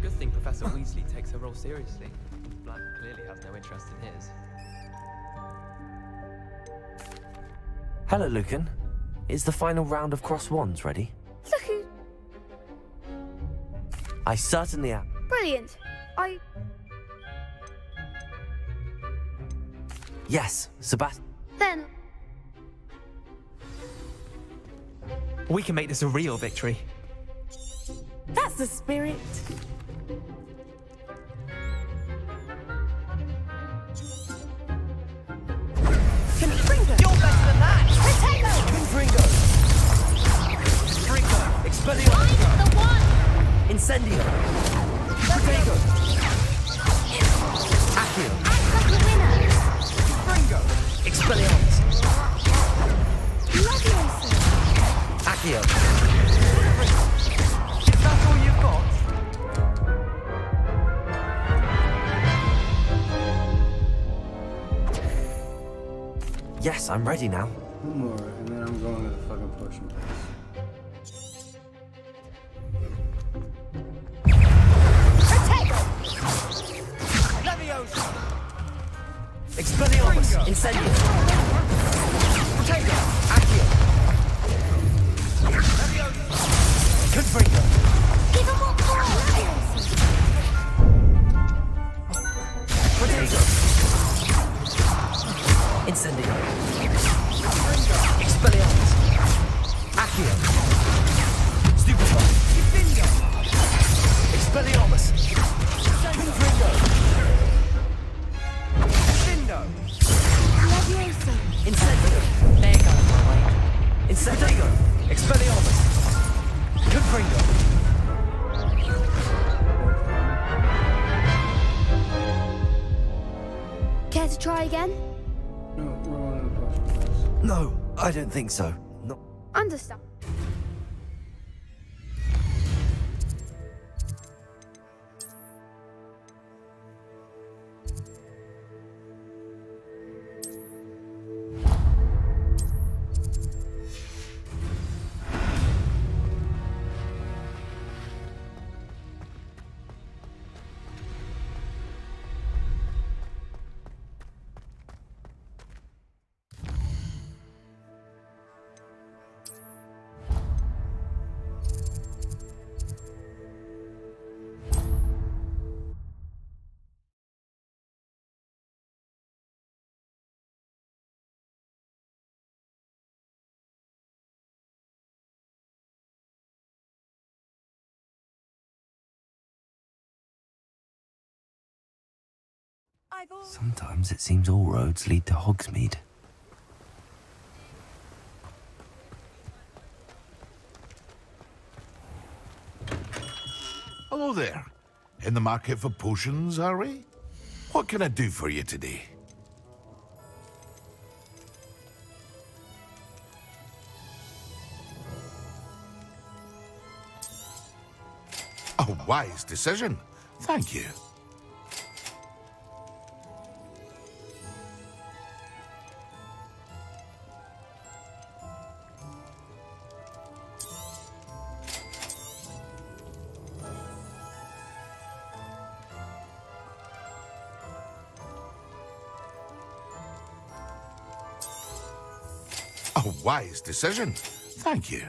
Good thing Professor Weasley takes her role seriously. Black clearly has no interest in his. Hello, Lucan. Is the final round of Cross Wands ready? Look who... I certainly am. Brilliant. Yes, Sebastian. Then... We can make this a real victory. That's the spirit. Confringo! You're better than that! Potato! Confringo! Confringo! Expelliarmus! The one! Incendio! Potato! Accio! Act like a winner! Confringo! Expelliarmus! Leviosa! Accio! Is that all you've got? Yes, I'm ready now. One more, and then I'm going to the fucking potion place. Potato! Leviosa! Expelliarmus! Incendio! Potato! Accio! Leviosa! Confringo! Give him what for! Potato! Incendio! Expelliarmus! Accio! Stupefy! Expelliarmus! Confringo! Findo! Leviosa! Incendio! There goes my way. Incendio! Expelliarmus! Confringo! Care to try again? No, we're going to the potion place. No, I don't think so. No. Understand. Sometimes it seems all roads lead to Hogsmeade. Hello there. In the market for potions, are we? What can I do for you today? A wise decision. Thank you. A wise decision. Thank you.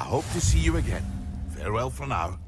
hope to see you again. Farewell for now.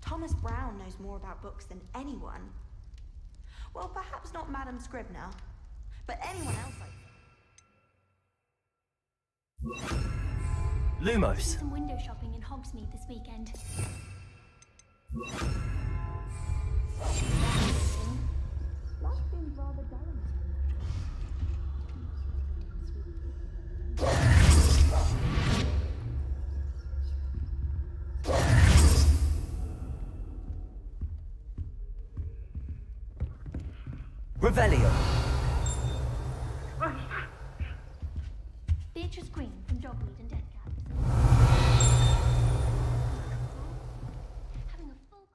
Thomas Brown knows more about books than anyone. Well, perhaps not Madame Scribner, but anyone else like Lumos. Some window shopping in Hogsmeade this weekend. Life seems rather dull. Revelio. Beatrice Green from Dogmeat and Dead Cats. Having a full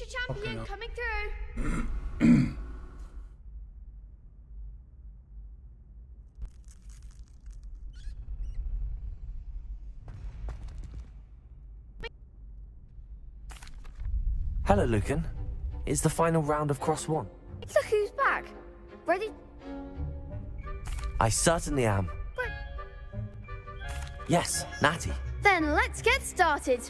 champion coming through. Hello, Lucan. It's the final round of Cross 1. Look who's back. Ready? I certainly am. But Yes, Natty. then let's get started.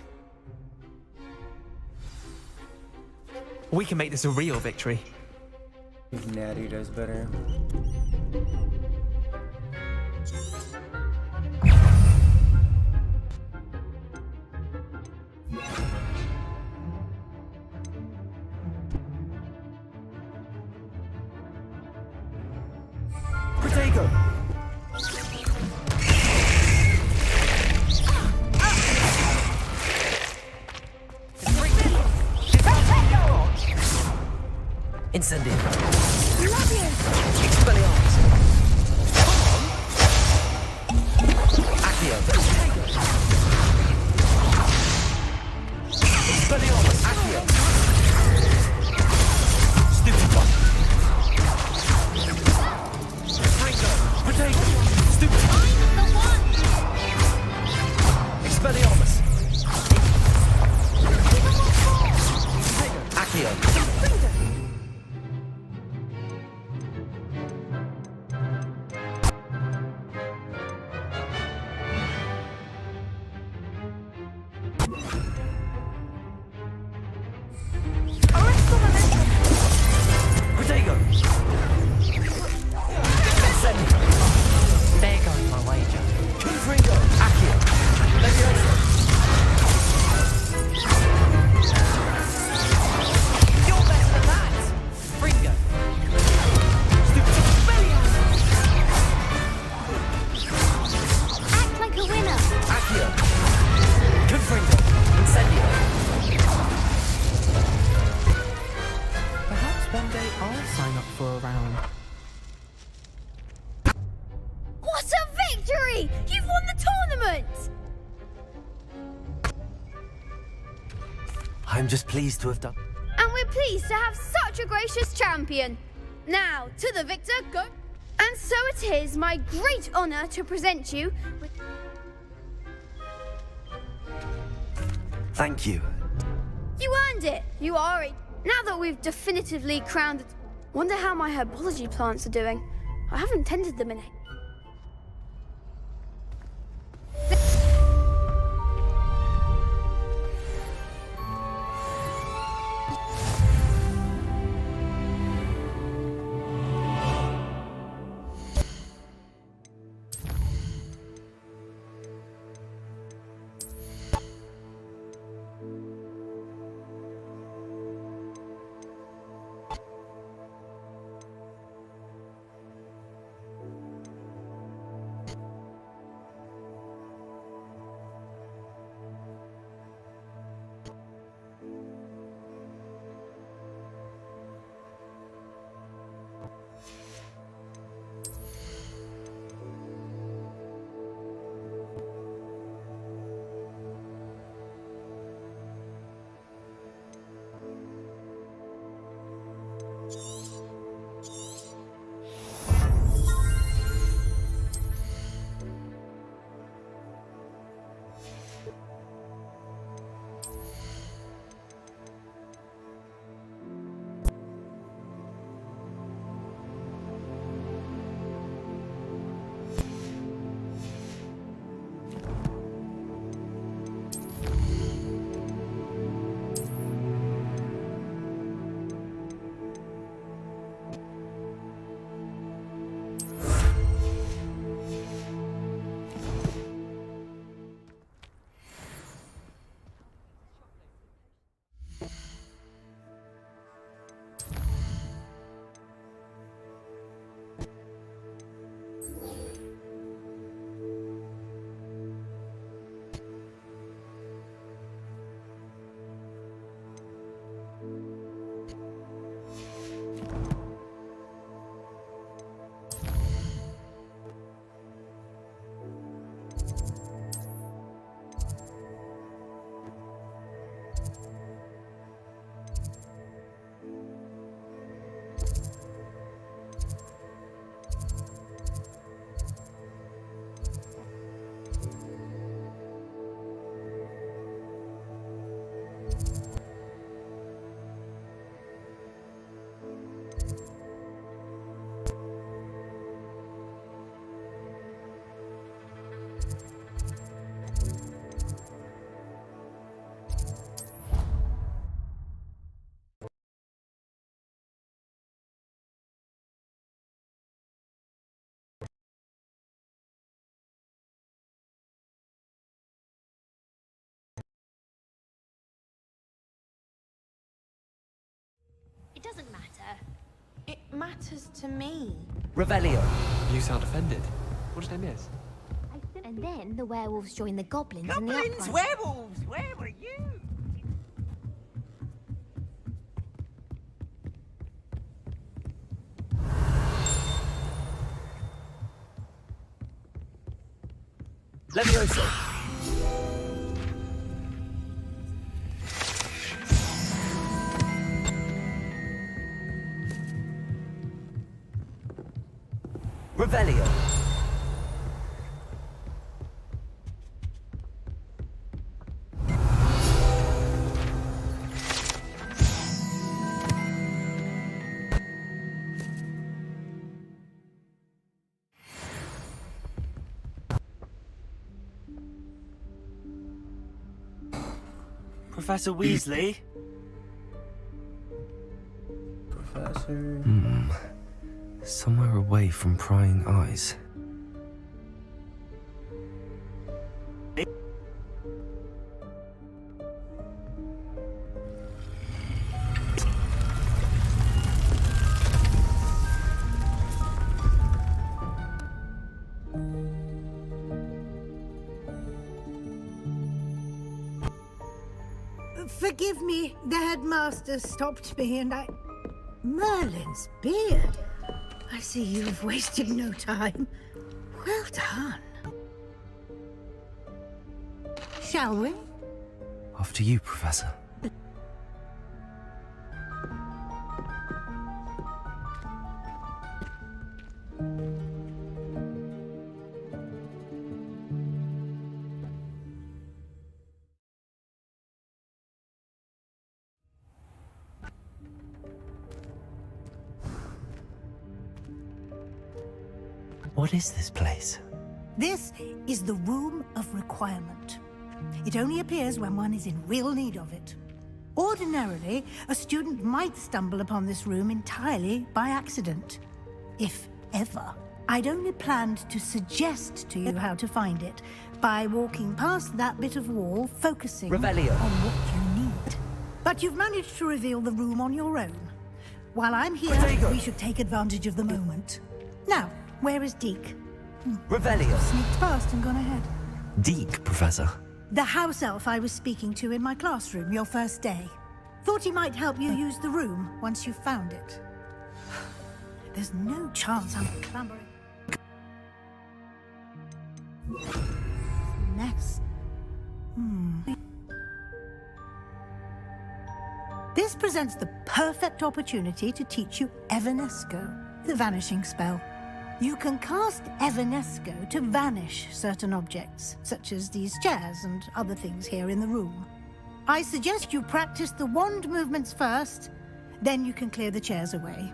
We can make this a real victory. Natty does better. Protego! Incendio. Expelliarmus. Accio. Expelliarmus. Accio. Stupid one. Ringo. Protego. Stupid. Expelliarmus. Accio. Protego. Incendio. There goes my wager. Ringo. Accio. Leviosa. You're better than that! Fringo. Act like a winner. Accio. Confringo. Incendio. Perhaps one day I'll sign up for a round. What a victory! You've won the tournament! I'm just pleased to have done. And we're pleased to have such a gracious champion. Now, to the victor, go. And so it is my great honor to present you with... Thank you. You earned it. You are a... Now that we've definitively crowned it... Wonder how my herbology plants are doing. I haven't tended them in... It matters to me. Revelio. You sound offended. What did I miss? And then the werewolves join the goblins in the Goblins, uprising. werewolves, where were you? Levioso! Revelio! Professor Weasley? Professor... Somewhere away from prying eyes. Forgive me, the headmaster stopped me and I... Merlin's beard. I see you've wasted no time. Well done. Shall we? After you, Professor. What is this place? This is the Room of Requirement. It only appears when one is in real need of it. Ordinarily, a student might stumble upon this room entirely by accident. If ever. I'd only planned to suggest to you how to find it by walking past that bit of wall, focusing Revelio. on what you need. But you've managed to reveal the room on your own. While I'm here, we should take advantage of the moment. Now, where is Deke? Revelio. Sneaked past and gone ahead. Deke, Professor. The house elf I was speaking to in my classroom your first day. Thought he might help you use the room once you've found it. There's no chance I'm clambering. Mess. This presents the perfect opportunity to teach you Evanesco, the vanishing spell. You can cast Evanesco to vanish certain objects, such as these chairs and other things here in the room. I suggest you practice the wand movements first, then you can clear the chairs away.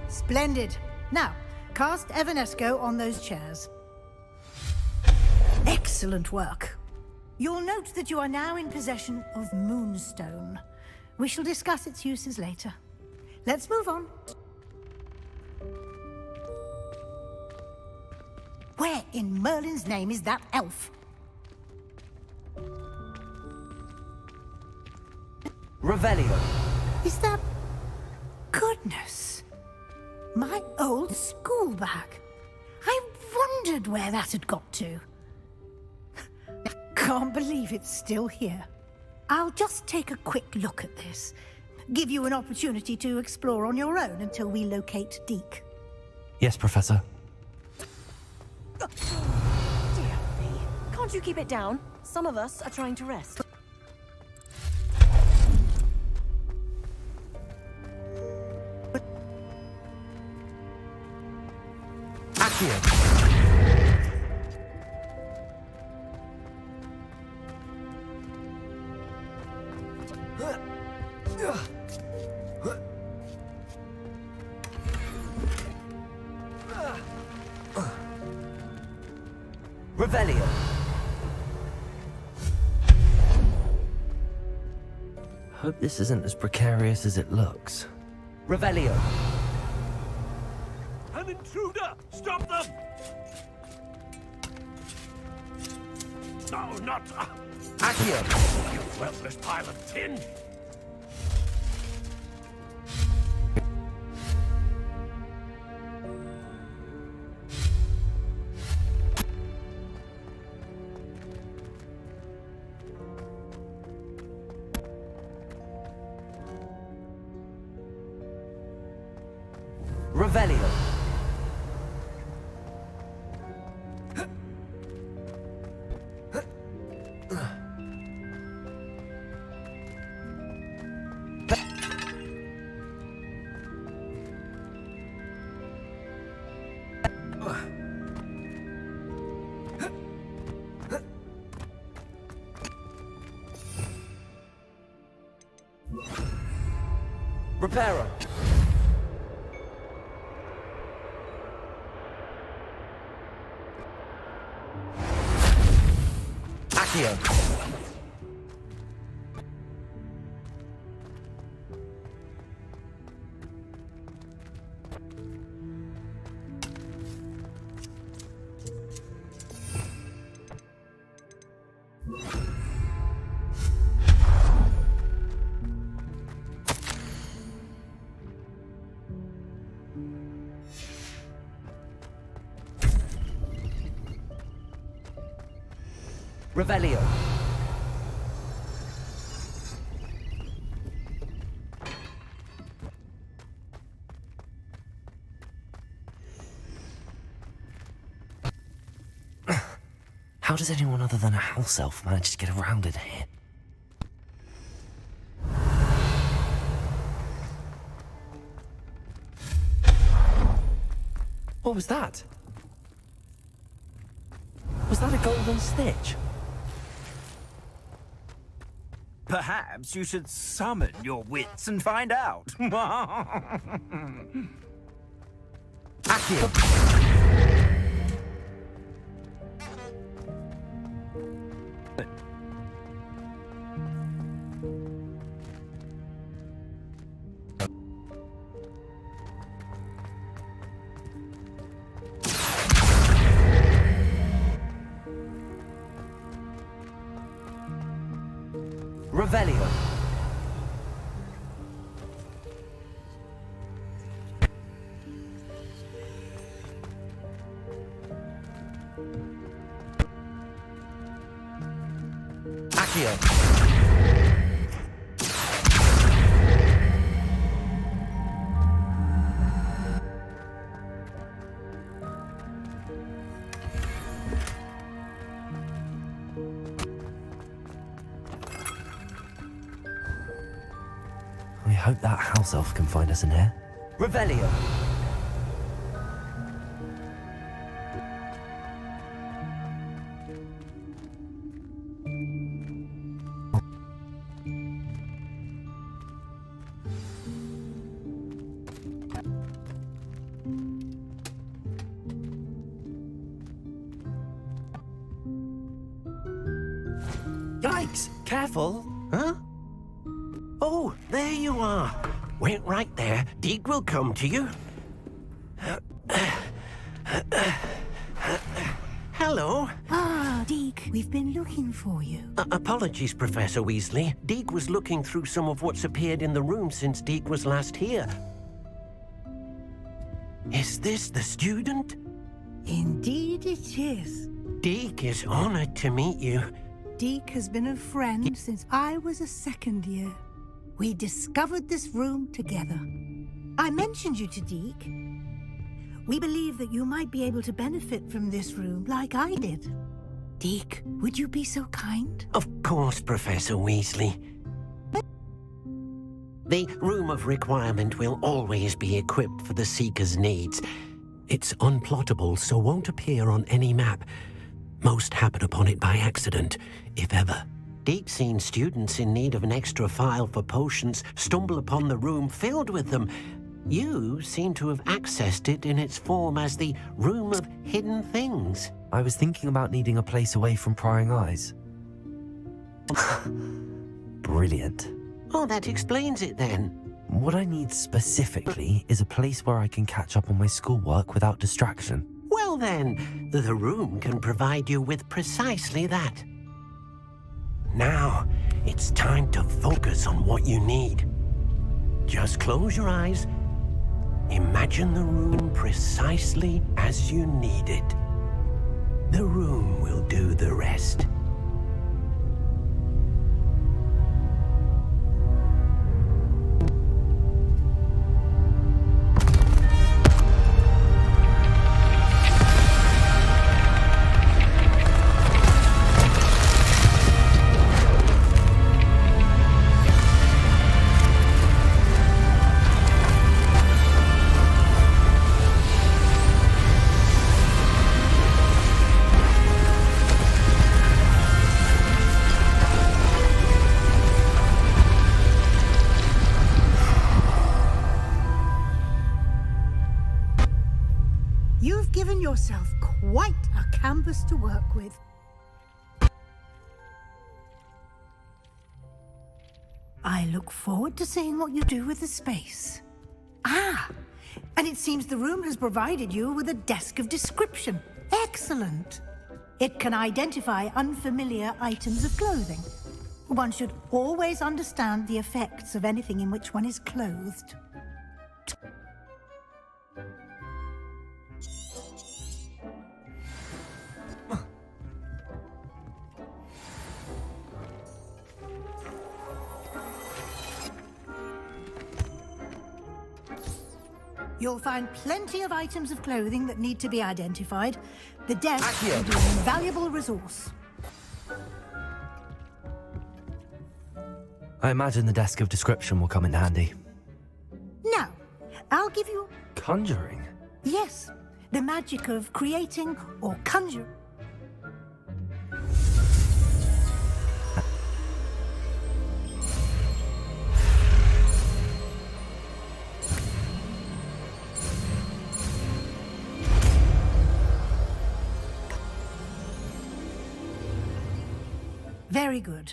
Splendid. Now, cast Evanesco on those chairs. Excellent work. You'll note that you are now in possession of Moonstone. We shall discuss its uses later. Let's move on. Where in Merlin's name is that elf? Revelio. Is that... Goodness. My old school bag. I wondered where that had got to. Can't believe it's still here. I'll just take a quick look at this. Give you an opportunity to explore on your own until we locate Deke. Yes, Professor. Dear me. Can't you keep it down? Some of us are trying to rest. Revelio. Hope this isn't as precarious as it looks. Revelio. An intruder! Stop them! No, not... Accio. You worthless pile of tin! Revelio. Reparo. Accio. Revelio. How does anyone other than a house elf manage to get around in here? What was that? Was that a golden stitch? Perhaps you should summon your wits and find out. Accio. Revelio. Accio. I hope that house elf can find us in here. Revelio. Yikes! Careful! Huh? Oh, there you are. Wait right there. Deek will come to you. Hello. Ah, Deek, we've been looking for you. Apologies, Professor Weasley. Deek was looking through some of what's appeared in the room since Deek was last here. Is this the student? Indeed it is. Deek is honored to meet you. Deek has been a friend since I was a second year. We discovered this room together. I mentioned you to Deek. We believe that you might be able to benefit from this room like I did. Deek, would you be so kind? Of course, Professor Weasley. The Room of Requirement will always be equipped for the Seeker's needs. It's unplottable, so won't appear on any map. Most happen upon it by accident, if ever. Deek's seen students in need of an extra file for potions stumble upon the room filled with them. You seem to have accessed it in its form as the Room of Hidden Things. I was thinking about needing a place away from prying eyes. Brilliant. Oh, that explains it then. What I need specifically is a place where I can catch up on my schoolwork without distraction. Well then, the room can provide you with precisely that. Now, it's time to focus on what you need. Just close your eyes. Imagine the room precisely as you need it. The room will do the rest. You've given yourself quite a canvas to work with. I look forward to seeing what you do with the space. Ah, and it seems the room has provided you with a desk of description. Excellent. It can identify unfamiliar items of clothing. One should always understand the effects of anything in which one is clothed. You'll find plenty of items of clothing that need to be identified. The desk will be an invaluable resource. I imagine the desk of description will come in handy. Now, I'll give you... Conjuring? Yes, the magic of creating or conjuring. Very good.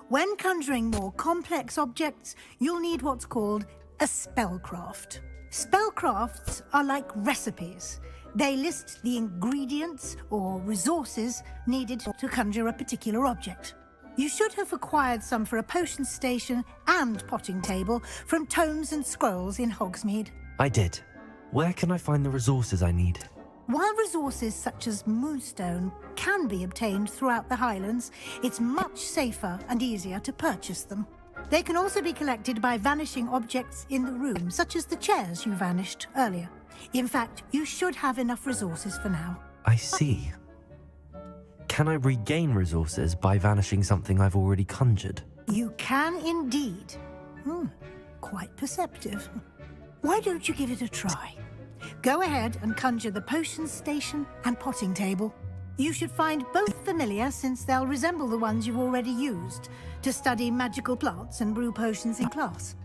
When conjuring more complex objects, you'll need what's called a spellcraft. Spellcrafts are like recipes. They list the ingredients or resources needed to conjure a particular object. You should have acquired some for a potion station and potting table from tomes and scrolls in Hogsmeade. I did. Where can I find the resources I need? While resources such as moonstone can be obtained throughout the Highlands, it's much safer and easier to purchase them. They can also be collected by vanishing objects in the room, such as the chairs you vanished earlier. In fact, you should have enough resources for now. I see. Can I regain resources by vanishing something I've already conjured? You can indeed. Quite perceptive. Why don't you give it a try? Go ahead and conjure the potion station and potting table. You should find both familiar, since they'll resemble the ones you've already used to study magical plants and brew potions in class.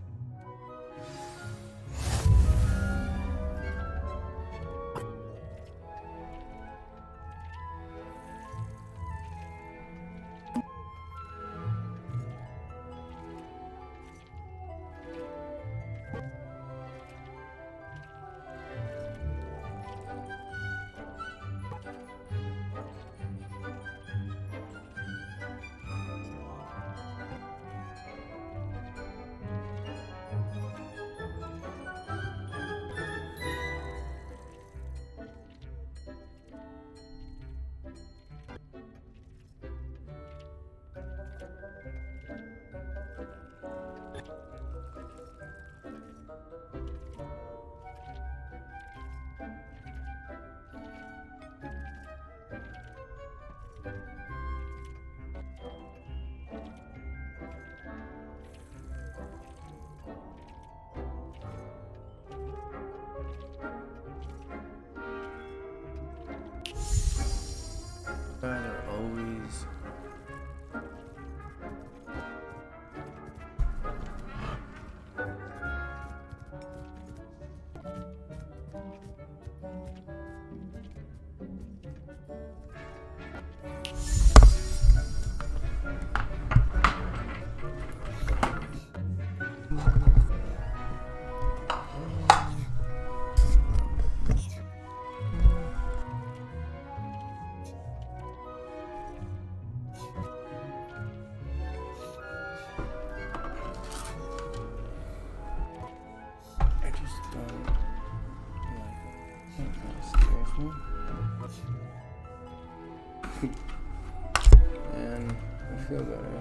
feel better.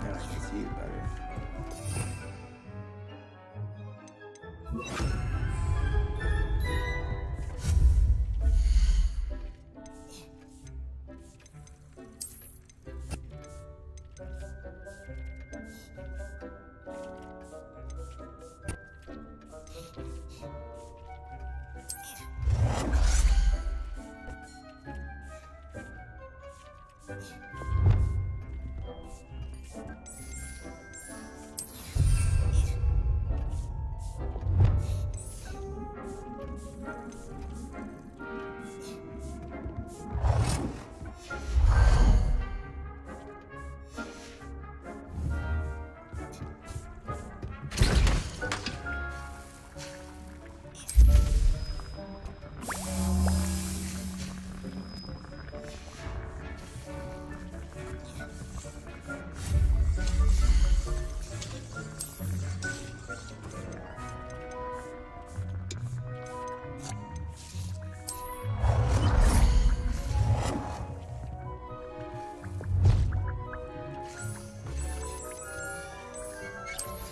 Now I can see it better.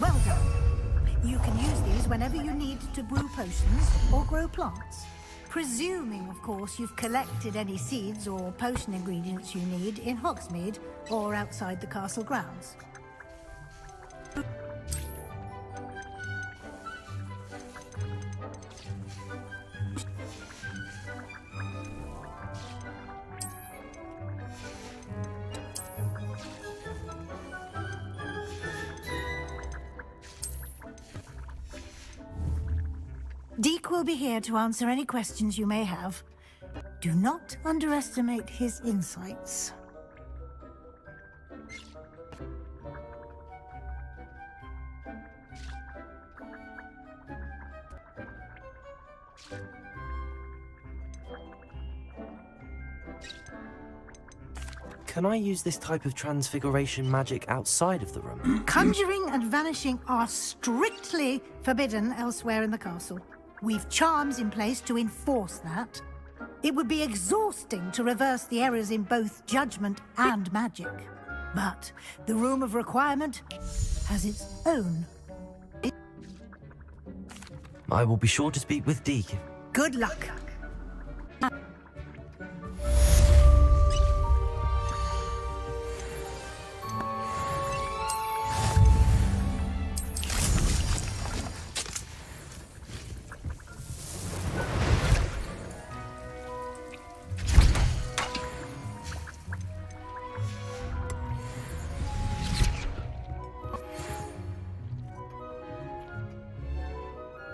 Well done. You can use these whenever you need to brew potions or grow plants. Presuming, of course, you've collected any seeds or potion ingredients you need in Hogsmeade or outside the castle grounds. Deke will be here to answer any questions you may have. Do not underestimate his insights. Can I use this type of transfiguration magic outside of the room? Conjuring and vanishing are strictly forbidden elsewhere in the castle. We've charms in place to enforce that. It would be exhausting to reverse the errors in both judgment and magic. But the Room of Requirement has its own. I will be sure to speak with Deke. Good luck.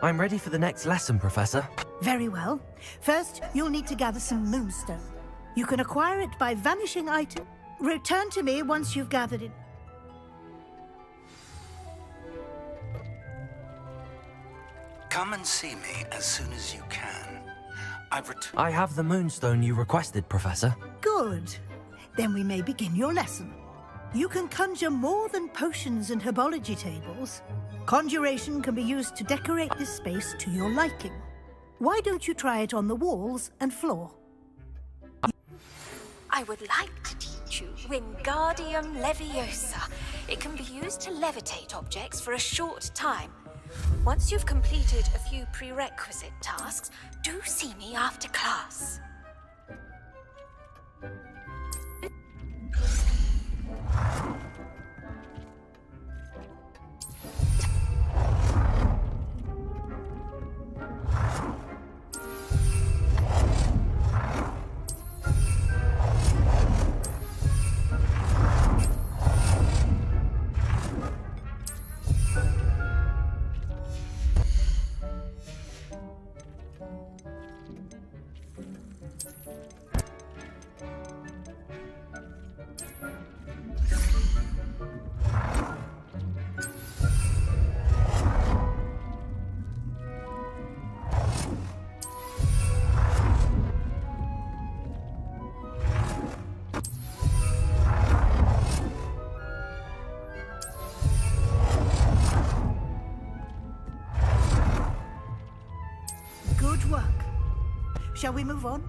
I'm ready for the next lesson, Professor. Very well. First, you'll need to gather some moonstone. You can acquire it by vanishing item. Return to me once you've gathered it. Come and see me as soon as you can. I have the moonstone you requested, Professor. Good. Then we may begin your lesson. You can conjure more than potions and herbology tables. Conjuration can be used to decorate this space to your liking. Why don't you try it on the walls and floor? I would like to teach you Wingardium Leviosa. It can be used to levitate objects for a short time. Once you've completed a few prerequisite tasks, do see me after class. Good work. Shall we move on?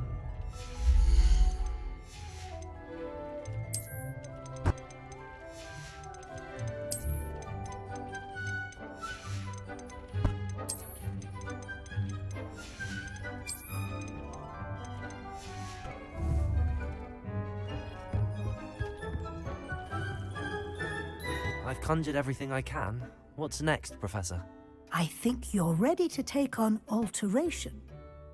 I've conjured everything I can. What's next, Professor? I think you're ready to take on alteration.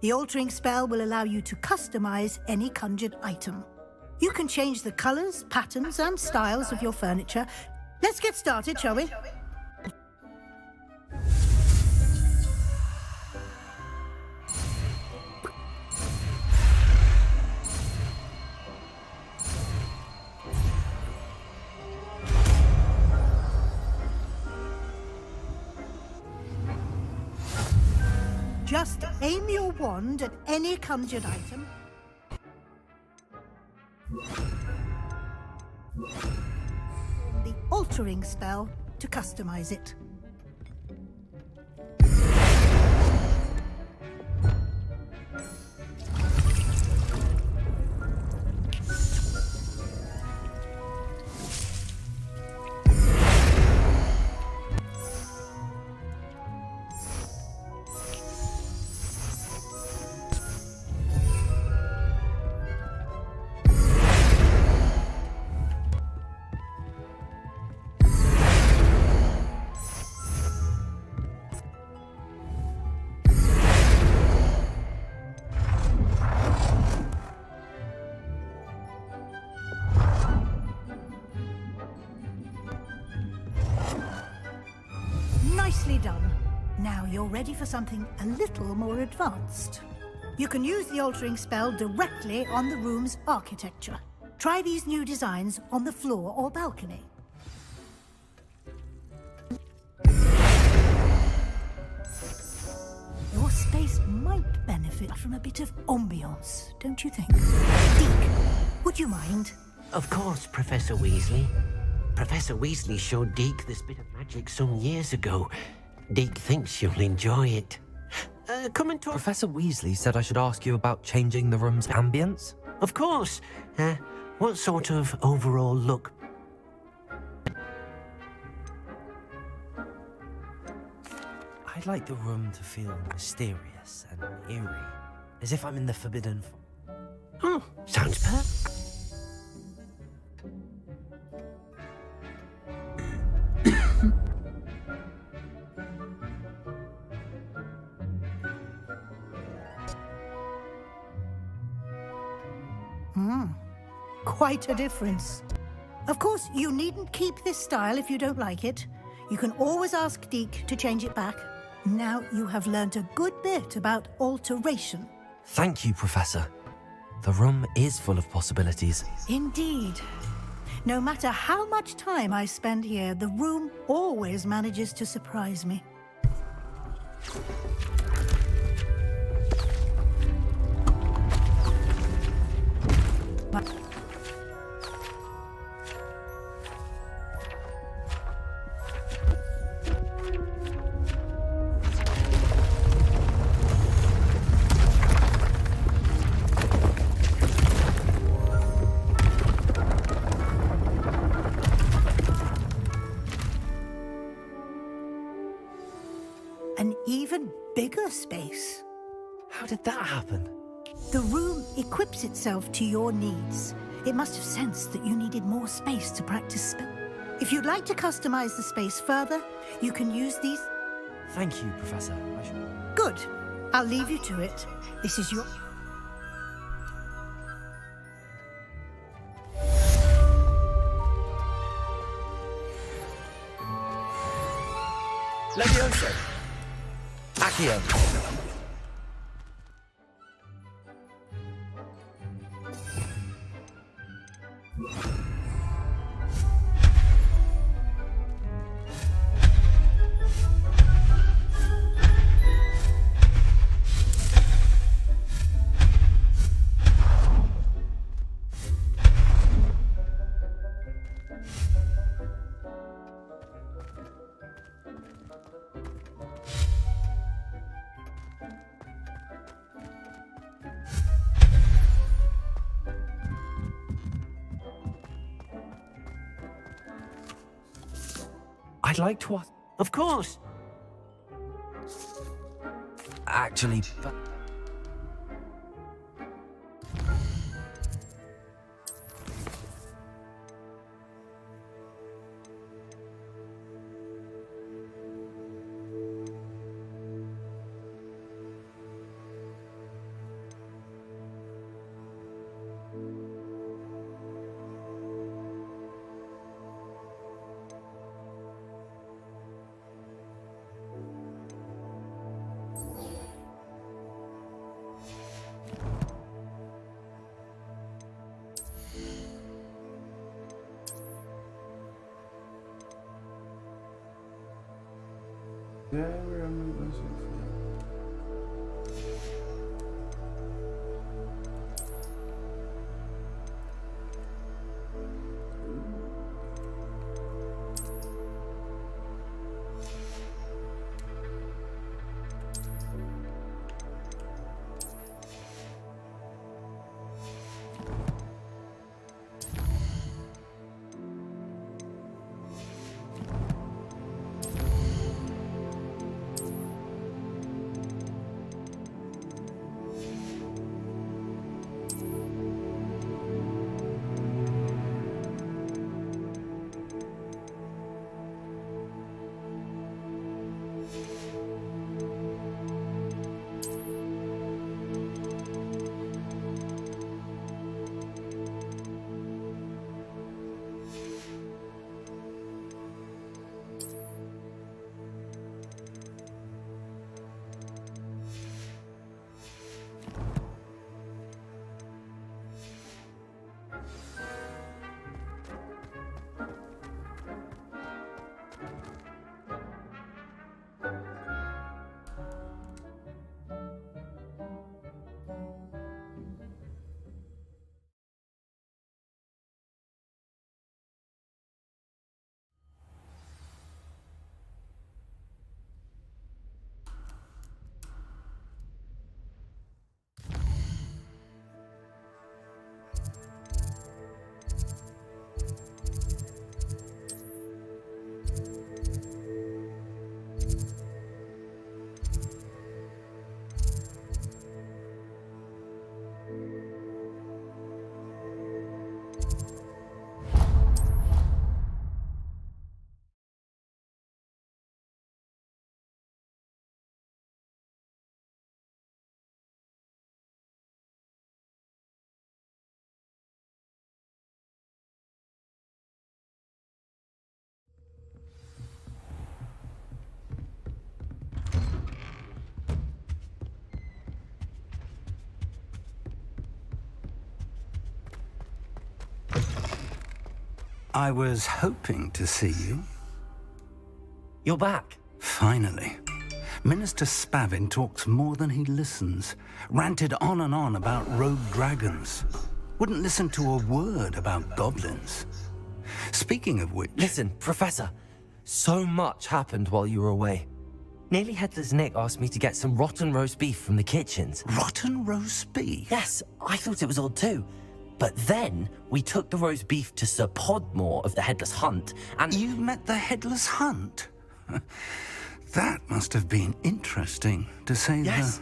The altering spell will allow you to customize any conjured item. You can change the colors, patterns, and styles of your furniture. Let's get started, shall we? Just aim your wand at any conjured item. The altering spell to customize it. Nicely done. Now you're ready for something a little more advanced. You can use the altering spell directly on the room's architecture. Try these new designs on the floor or balcony. Your space might benefit from a bit of ambiance, don't you think? Deke, would you mind? Of course, Professor Weasley. Professor Weasley showed Deke this bit of magic some years ago. Deke thinks you'll enjoy it. Come and talk. Professor Weasley said I should ask you about changing the room's ambience? Of course. What sort of overall look? I'd like the room to feel mysterious and eerie, as if I'm in the Forbidden Oh, sounds perfect. Quite a difference. Of course, you needn't keep this style if you don't like it. You can always ask Deke to change it back. Now you have learned a good bit about alteration. Thank you, Professor. The room is full of possibilities. Indeed. No matter how much time I spend here, the room always manages to surprise me. An even bigger space. How did that happen? The room equips itself to your needs. It must have sensed that you needed more space to practice spell. If you'd like to customize the space further, you can use these. Thank you, Professor. Good. I'll leave you to it. This is your... Leviosa! Accio! I'd like to ask... Of course. Actually, I was hoping to see you. You're back. Finally. Minister Spavin talks more than he listens. Ranted on and on about rogue dragons. Wouldn't listen to a word about goblins. Speaking of which... Listen, Professor. So much happened while you were away. Nearly Headless Nick asked me to get some rotten roast beef from the kitchens. Rotten roast beef? Yes, I thought it was odd too. But then we took the roast beef to Sir Podmore of the Headless Hunt, and... You met the Headless Hunt? That must have been interesting, to say the... Yes.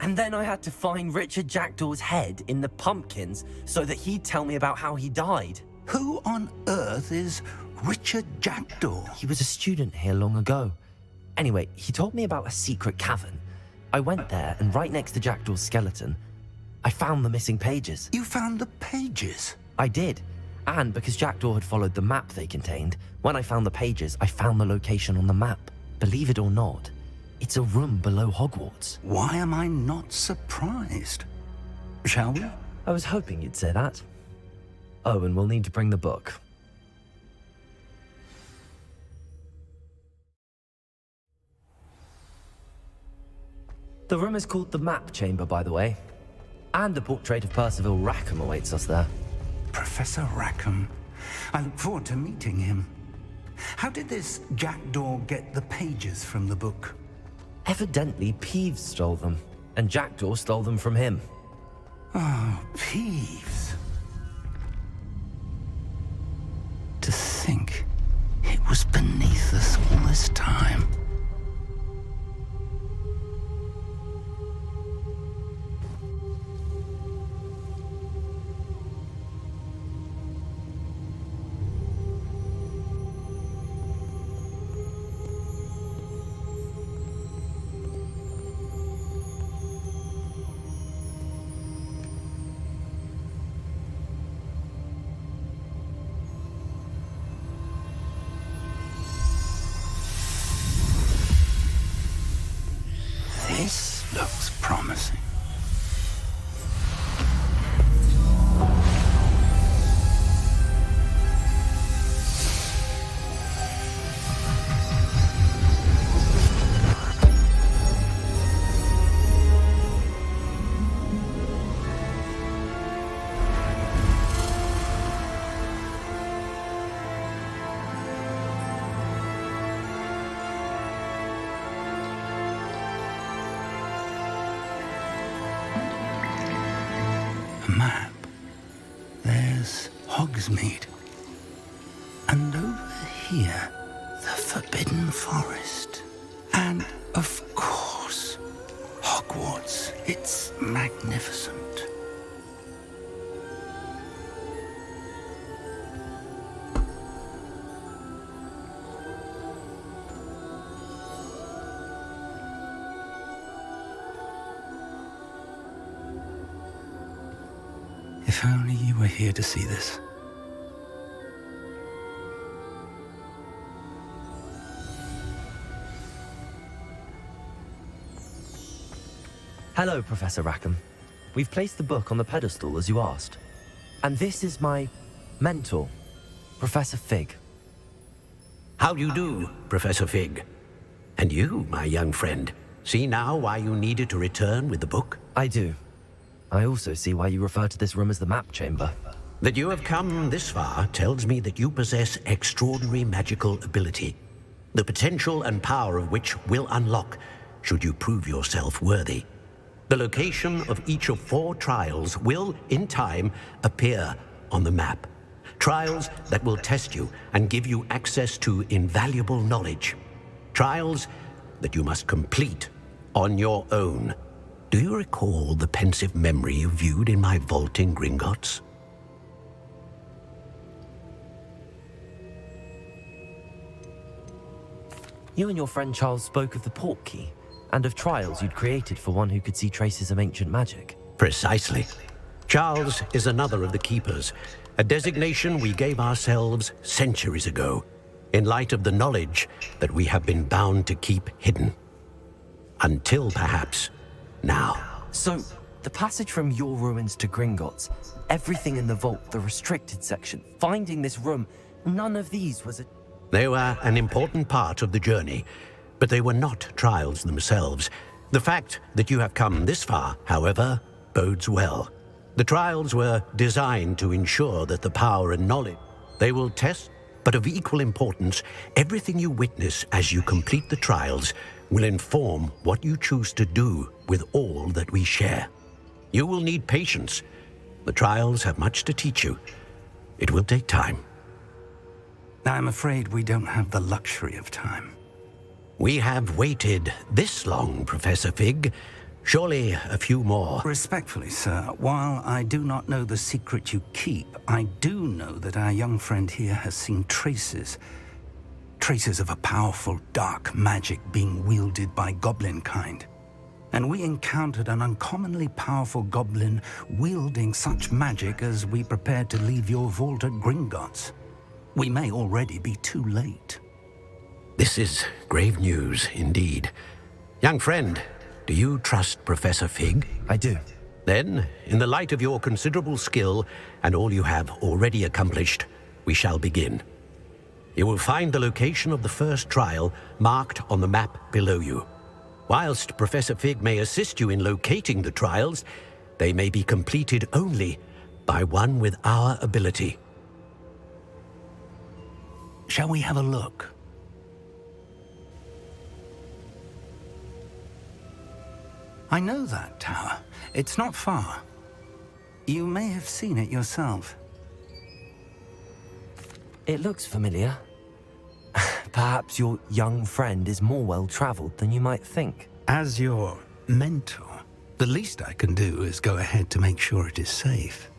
And then I had to find Richard Jackdaw's head in the pumpkins so that he'd tell me about how he died. Who on earth is Richard Jackdaw? He was a student here long ago. Anyway, he told me about a secret cavern. I went there, and right next to Jackdaw's skeleton, I found the missing pages. You found the pages? I did. And because Jackdaw had followed the map they contained, when I found the pages, I found the location on the map. Believe it or not, it's a room below Hogwarts. Why am I not surprised? Shall we? I was hoping you'd say that. Oh, and we'll need to bring the book. The room is called the Map Chamber, by the way. And a portrait of Percival Rackham awaits us there. Professor Rackham. I look forward to meeting him. How did this Jackdaw get the pages from the book? Evidently, Peeves stole them, and Jackdaw stole them from him. Oh, Peeves. To think it was beneath us all. this time. This looks promising. Map. There's Hogsmeade. And over here, the Forbidden Forest. And, of course, Hogwarts. It's magnificent. If only you were here to see this. Hello, Professor Rackham. We've placed the book on the pedestal as you asked. And this is my mentor, Professor Fig. How do you do, Professor Fig? And you, my young friend, see now why you needed to return with the book? I do. I also see why you refer to this room as the map chamber. That you have come this far tells me that you possess extraordinary magical ability, the potential and power of which will unlock should you prove yourself worthy. The location of each of 4 trials will, in time, appear on the map. Trials that will test you and give you access to invaluable knowledge. Trials that you must complete on your own. Do you recall the pensive memory you viewed in my vault in Gringotts? You and your friend Charles spoke of the port key, and of trials you'd created for one who could see traces of ancient magic. Precisely. Charles is another of the Keepers, a designation we gave ourselves centuries ago, in light of the knowledge that we have been bound to keep hidden. Until, perhaps, now. So, the passage from your ruins to Gringotts, everything in the vault, the restricted section, finding this room, none of these was a... They were an important part of the journey, but they were not trials themselves. The fact that you have come this far, however, bodes well. The trials were designed to ensure that the power and knowledge they will test, but of equal importance, everything you witness as you complete the trials will inform what you choose to do with all that we share. You will need patience. The trials have much to teach you. It will take time. I'm afraid we don't have the luxury of time. We have waited this long, Professor Fig. Surely a few more. Respectfully, sir, while I do not know the secret you keep, I do know that our young friend here has seen traces of a powerful dark magic being wielded by goblin kind. And we encountered an uncommonly powerful goblin wielding such magic as we prepared to leave your vault at Gringotts. We may already be too late. This is grave news indeed. Young friend, do you trust Professor Fig? I do. Then, in the light of your considerable skill and all you have already accomplished, we shall begin. You will find the location of the first trial marked on the map below you. Whilst Professor Fig may assist you in locating the trials, they may be completed only by one with our ability. Shall we have a look? I know that tower. It's not far. You may have seen it yourself. It looks familiar. Perhaps your young friend is more well-traveled than you might think. As your mentor, the least I can do is go ahead to make sure it is safe.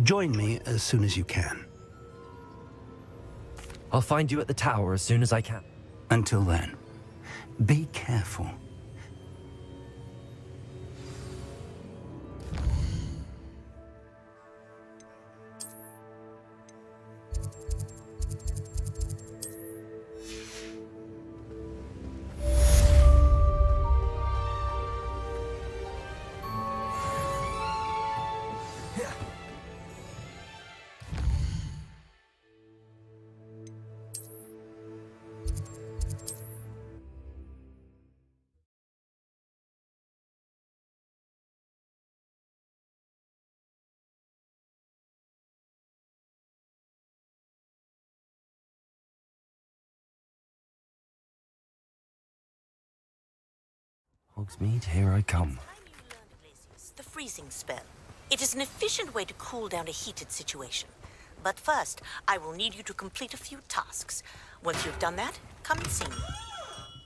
Join me as soon as you can. I'll find you at the tower as soon as I can. Until then, be careful. Hogsmeade, here I come. The freezing spell. It is an efficient way to cool down a heated situation. But first, I will need you to complete a few tasks. Once you've done that, come and see me.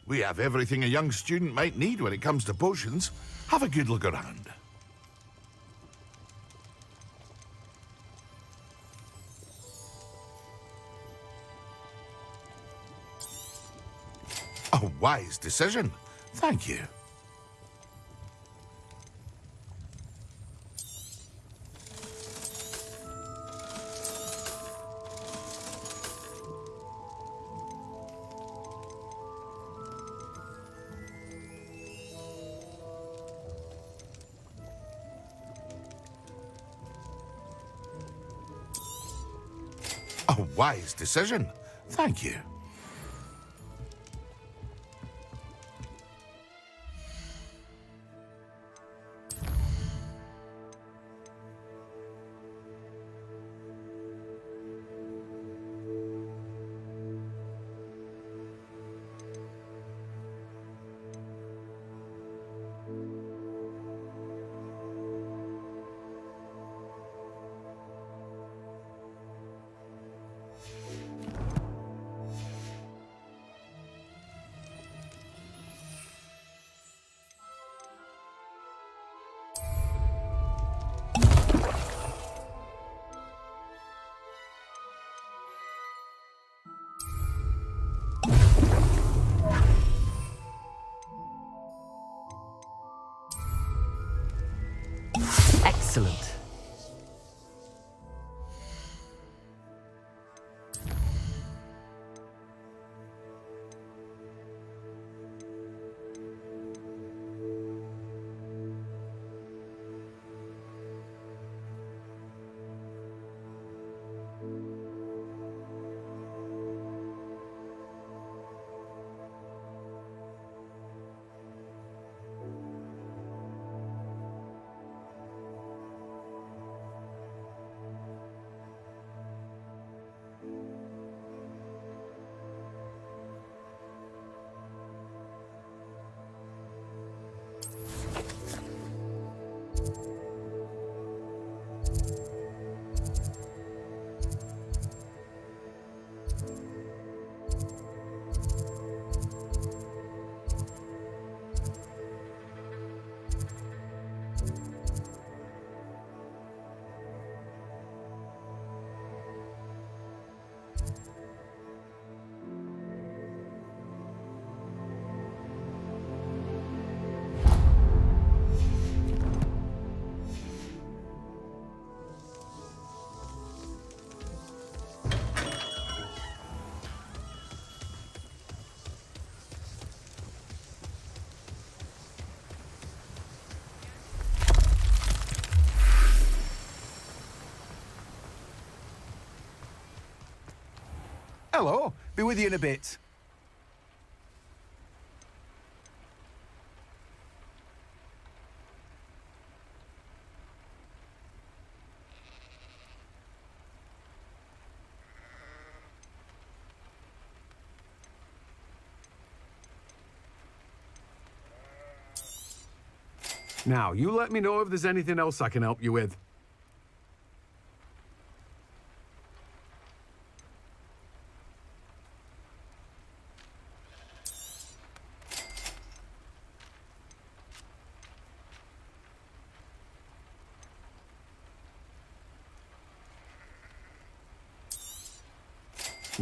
We have everything a young student might need when it comes to potions. Have a good look around. A wise decision. Thank you. A wise decision. Thank you. Excellent. Hello. Be with you in a bit. Now, you let me know if there's anything else I can help you with.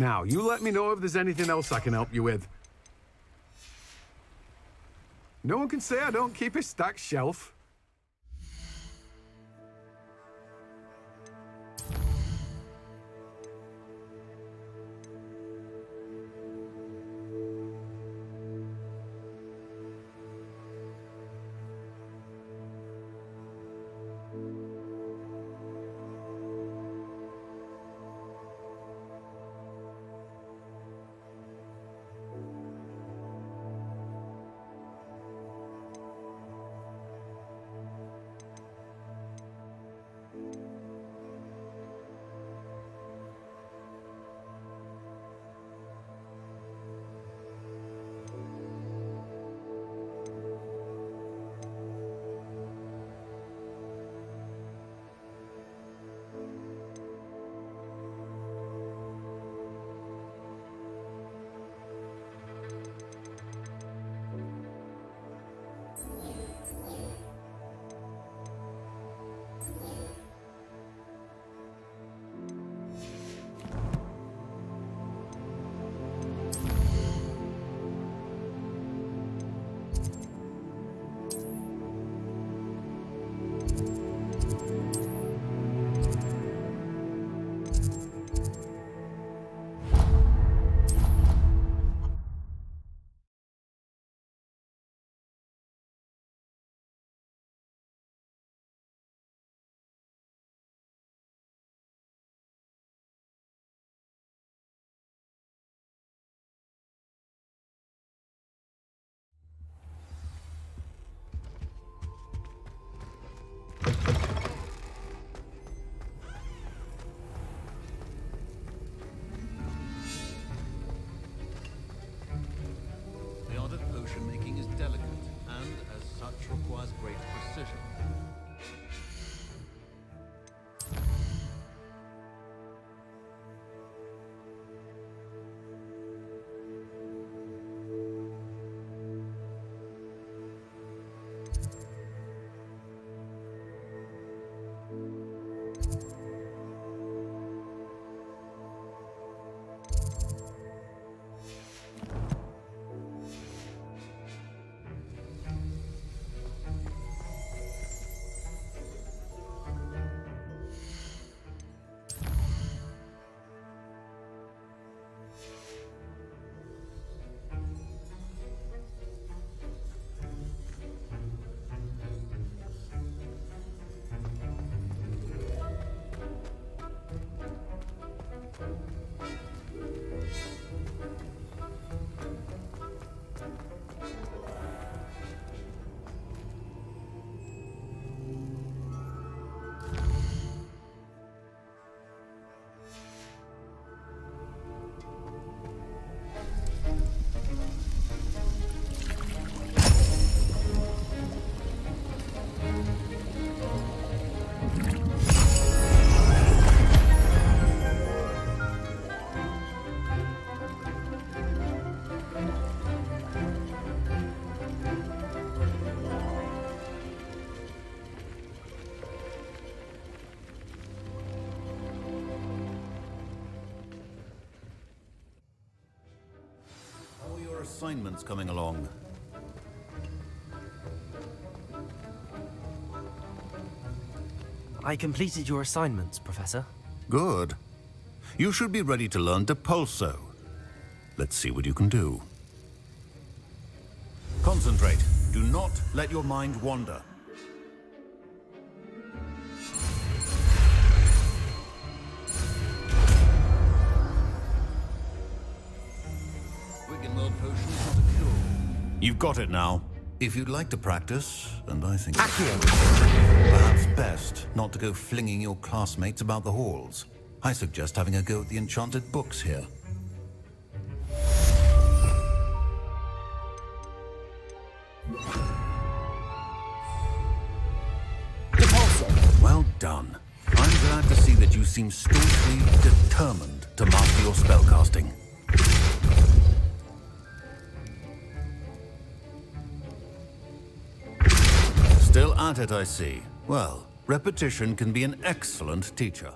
Now, you let me know if there's anything else I can help you with. No one can say I don't keep a stacked shelf. The art of potion making is delicate and, as such, requires great precision. Assignments coming along. I completed your assignments, Professor. Good. You should be ready to learn Depulso. Let's see what you can do. Concentrate. Do not let your mind wander. You've got it now. If you'd like to practice, and I think perhaps best not to go flinging your classmates about the halls. I suggest having a go at the enchanted books here. Well done. I'm glad to see that you seem staunchly determined to master your spellcasting. Still at it, I see. Well, repetition can be an excellent teacher.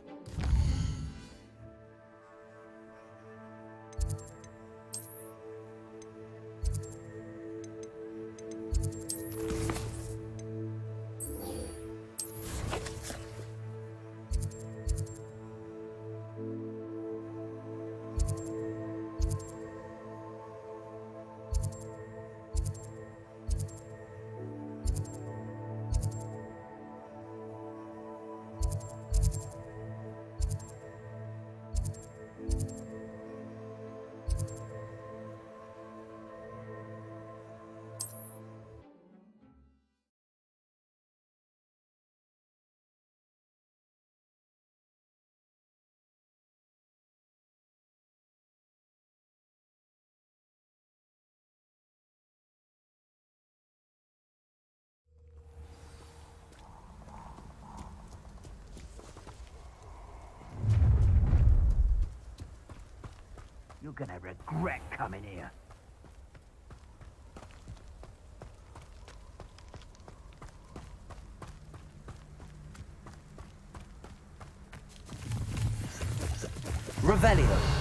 gonna regret coming here. Revelio.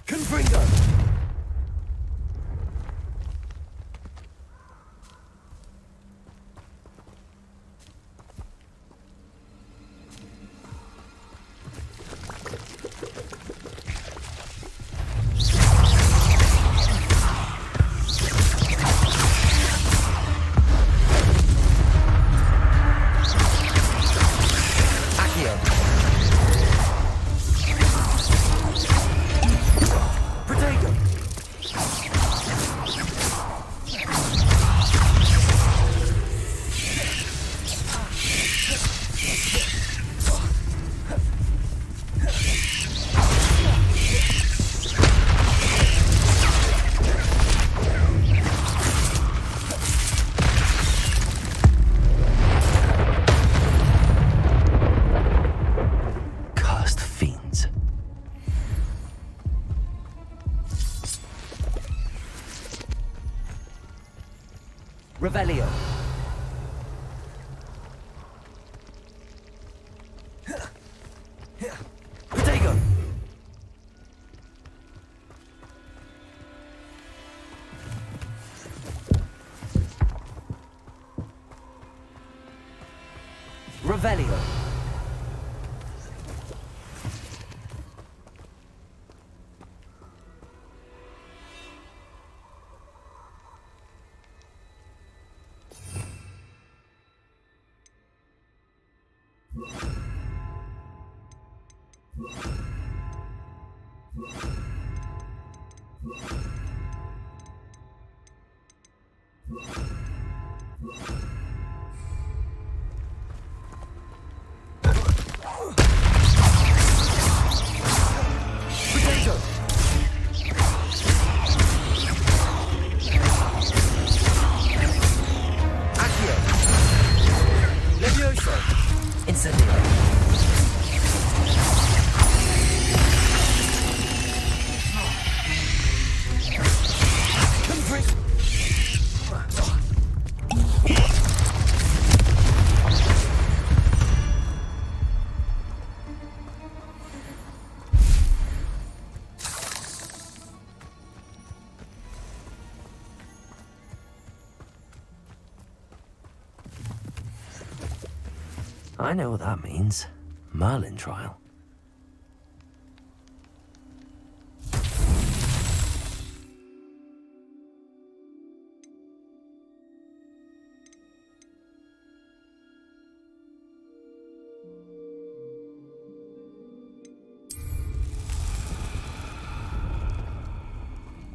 Confringo! Revelio. Protego. Revelio. I know what that means. Merlin trial.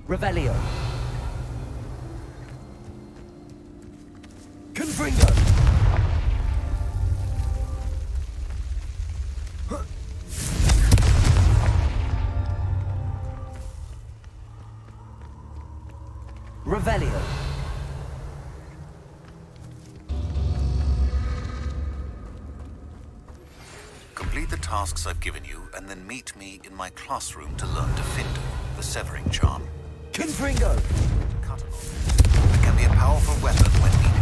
Revelio. Confringo. Revelio. Complete the tasks I've given you, and then meet me in my classroom to learn Defender, the severing charm. Confringo! It can be a powerful weapon when needed.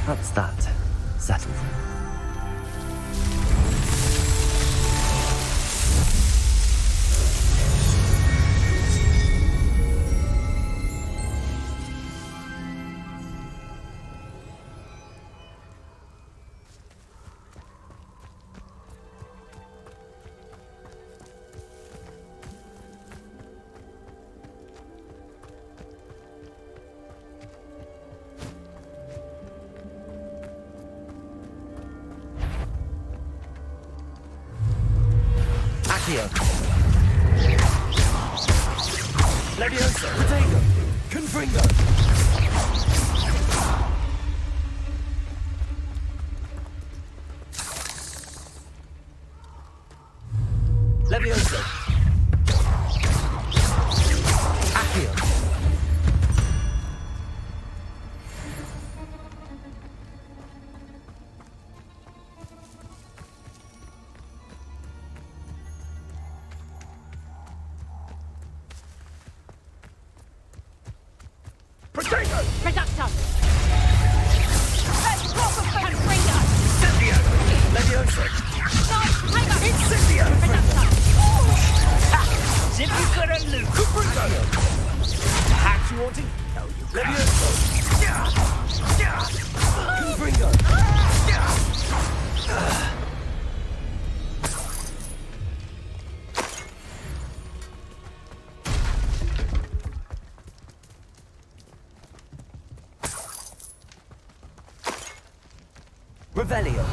That's that. Settled. Leviosa! Protego! Confringo! Leviosa! Accio! Protego! Reductor! Confringo! Incendio! Leviosa! Incendio! Reductor! As if you've got a loop. Confringo! Perhaps you want to... No, you Leviosa! Confringo! Revelio!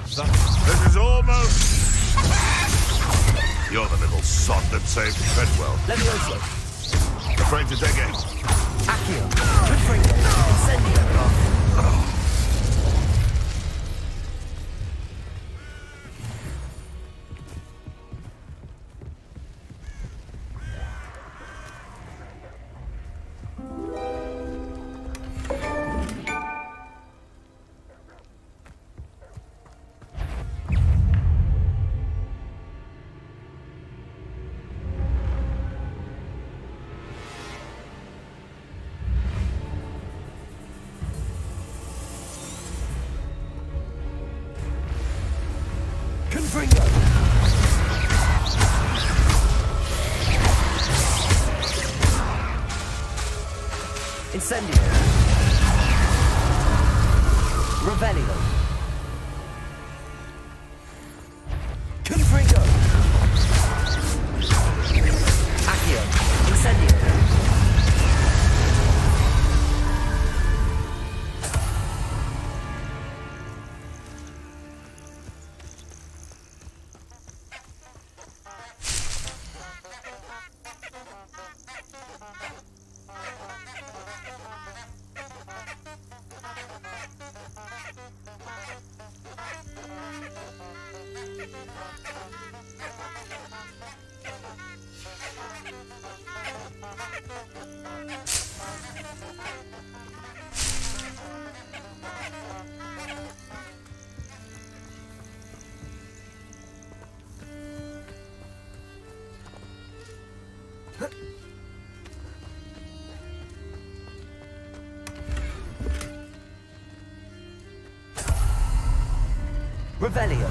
This is almost... You're the little sod that saved Treadwell. Leviosa! Afraid to take aim. Accio! Confringo! Incendio! Confringo! Incendio! Revelio! Confringo! Accio! Incendio! Revelio.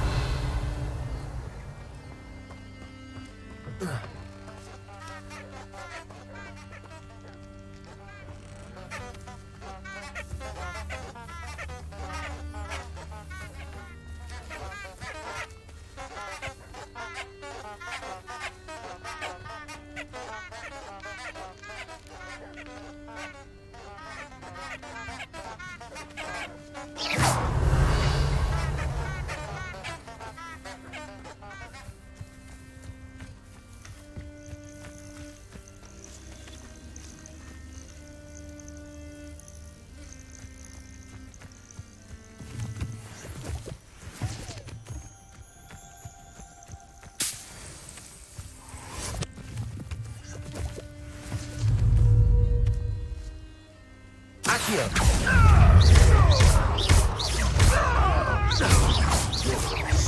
Accio!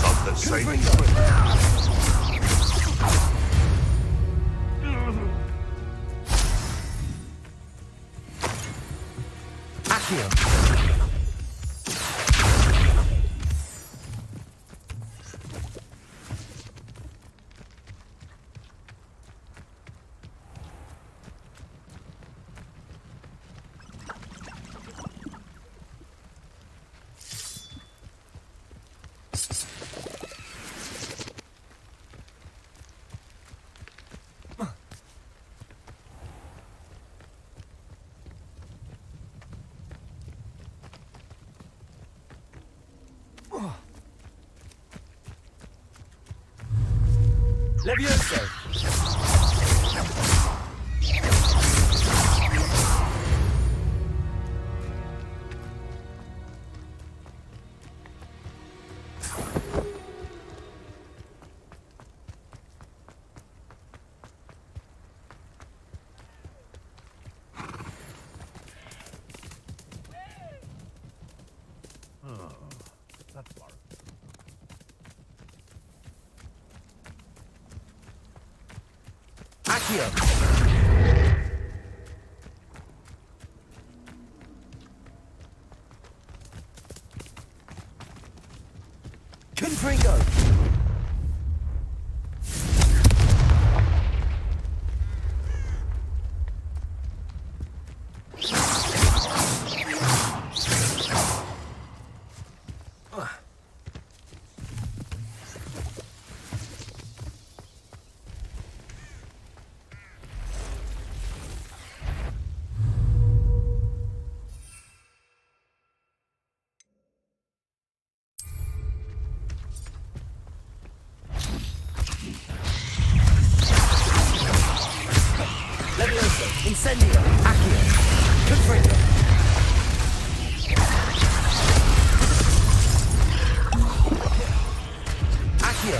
Not the same. Accio! Levioso! Accio! Confringo! Levioso! Incendio! Accio! Confringo! Accio!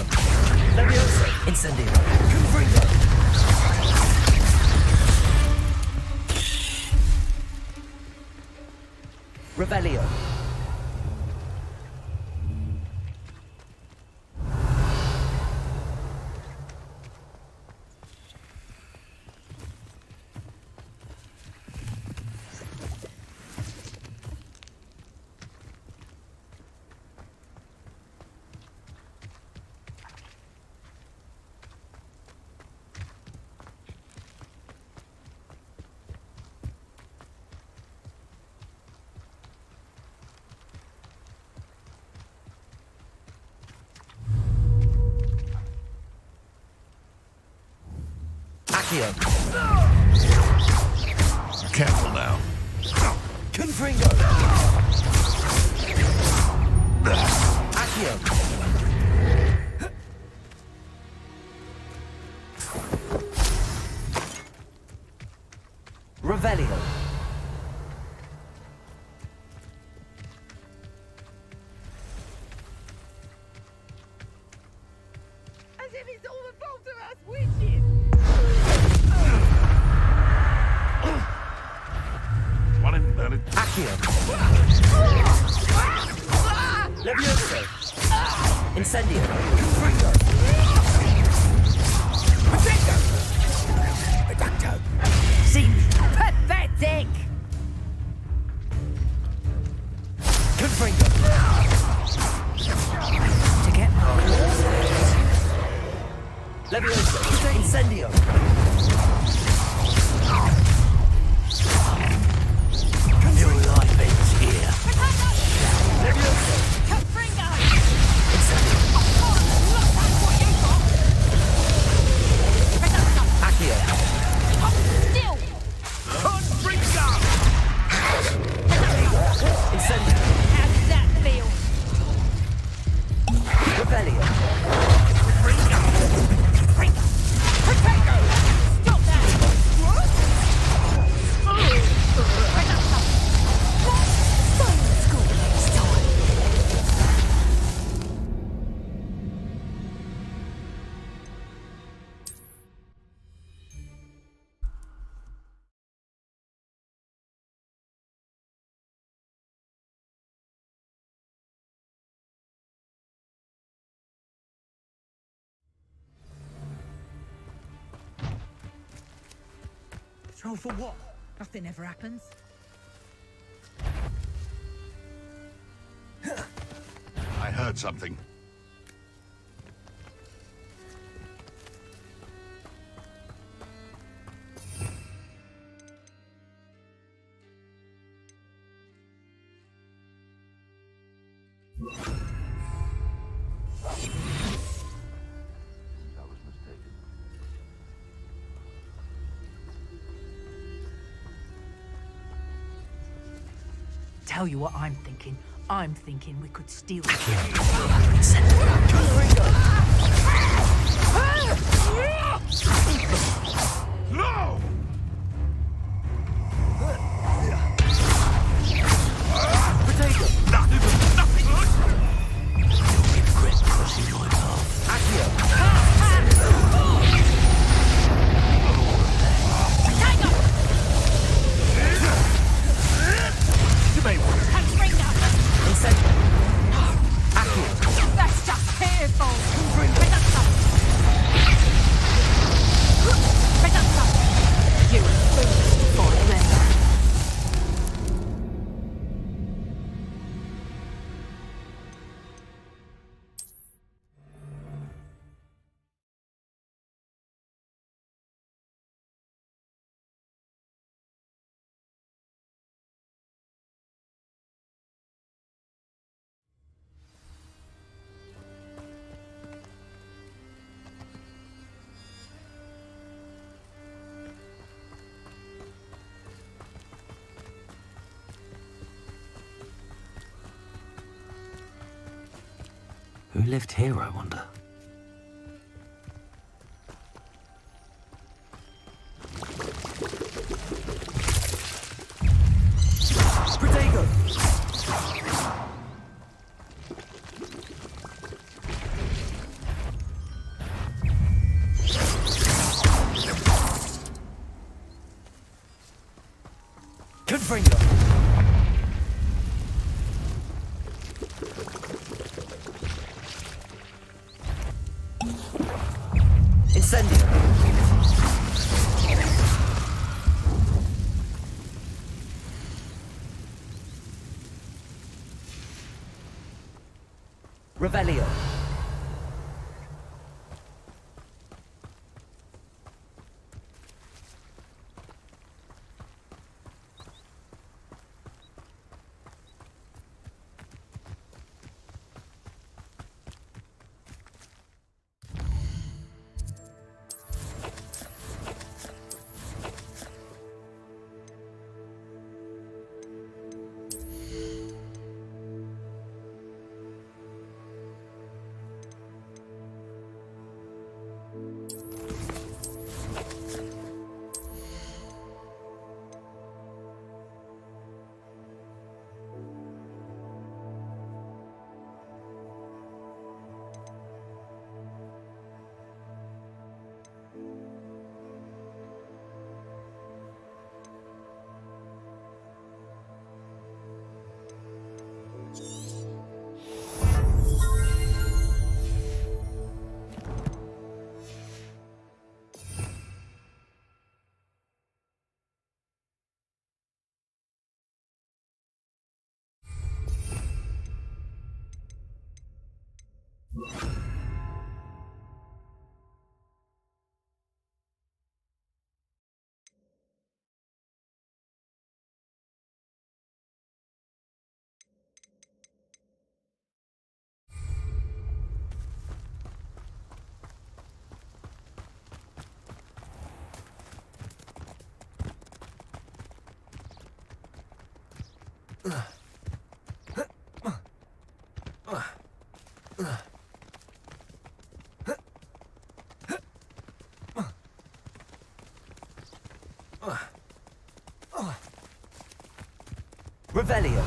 Levioso! Incendio! Confringo! Revelio! Accio! Careful now. Confringo! Accio! Revelio! As if it's all the fault of us witches! One invalid. Accio! Levioso! Incendio! Confringo! Reducto! Seems pathetic! Confringo! To get more Levioso! Incendio! Your life ends here. Levioso! Confringo! Incendio! So for what? Nothing ever happens. I heard something. Tell you what I'm thinking. I'm thinking we could steal. No! That's just fearful. You foolish forever. Who lived here, I wonder? Protego! Confringo! Incendio! Revelio! Revelio!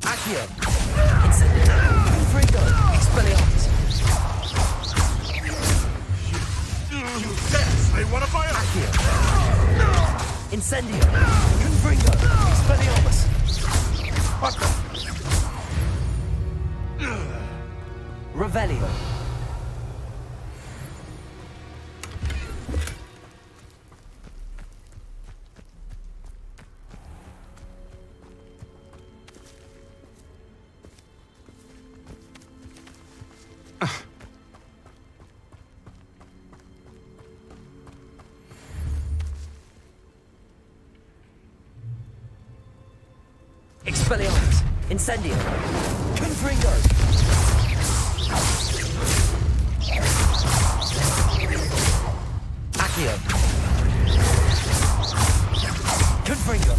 Accio! Incendio! Confringo! Expelliarmus! You dare say one of my own! Accio! Incendio! Confringo! Expelliarmus! What the? Revelio. Expelliarmus. Incendio. Confringo. Accio. Confringo.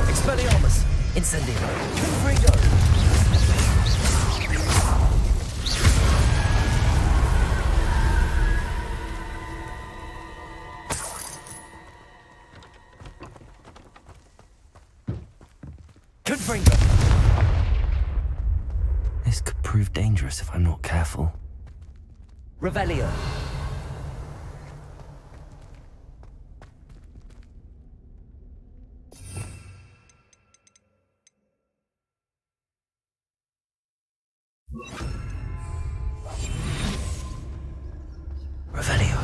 Expelliarmus. Incendio. Confringo. Confringo. This could prove dangerous if I'm not careful. Revelio. Revelio.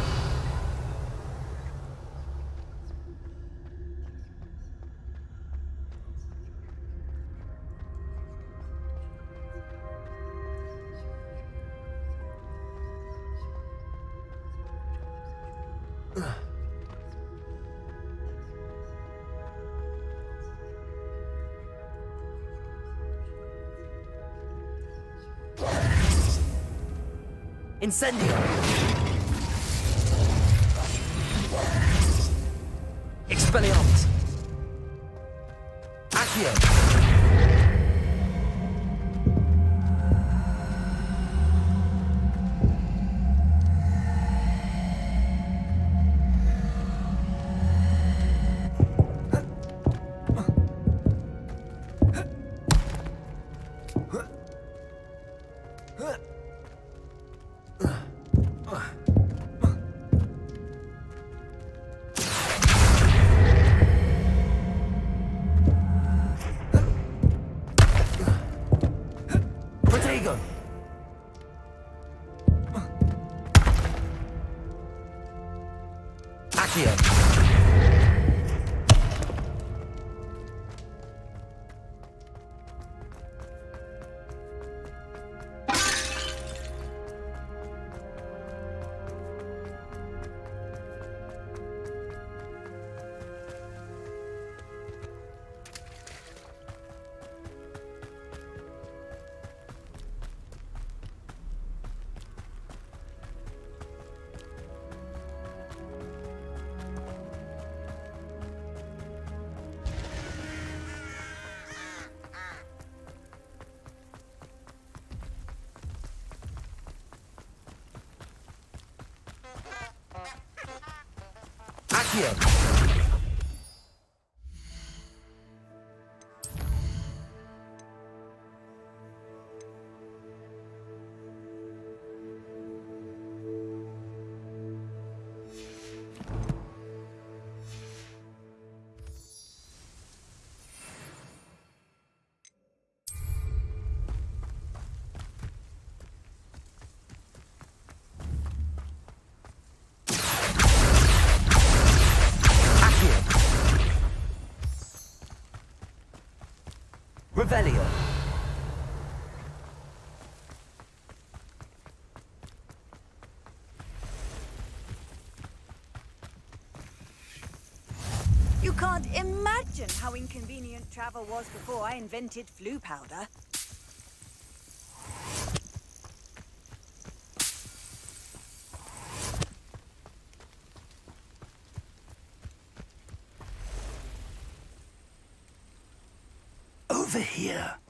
Incendio. Expelliarmus. Accio. Protego. Accio. Accio. Revelio. You can't imagine how inconvenient travel was before I invented flu powder. Over here.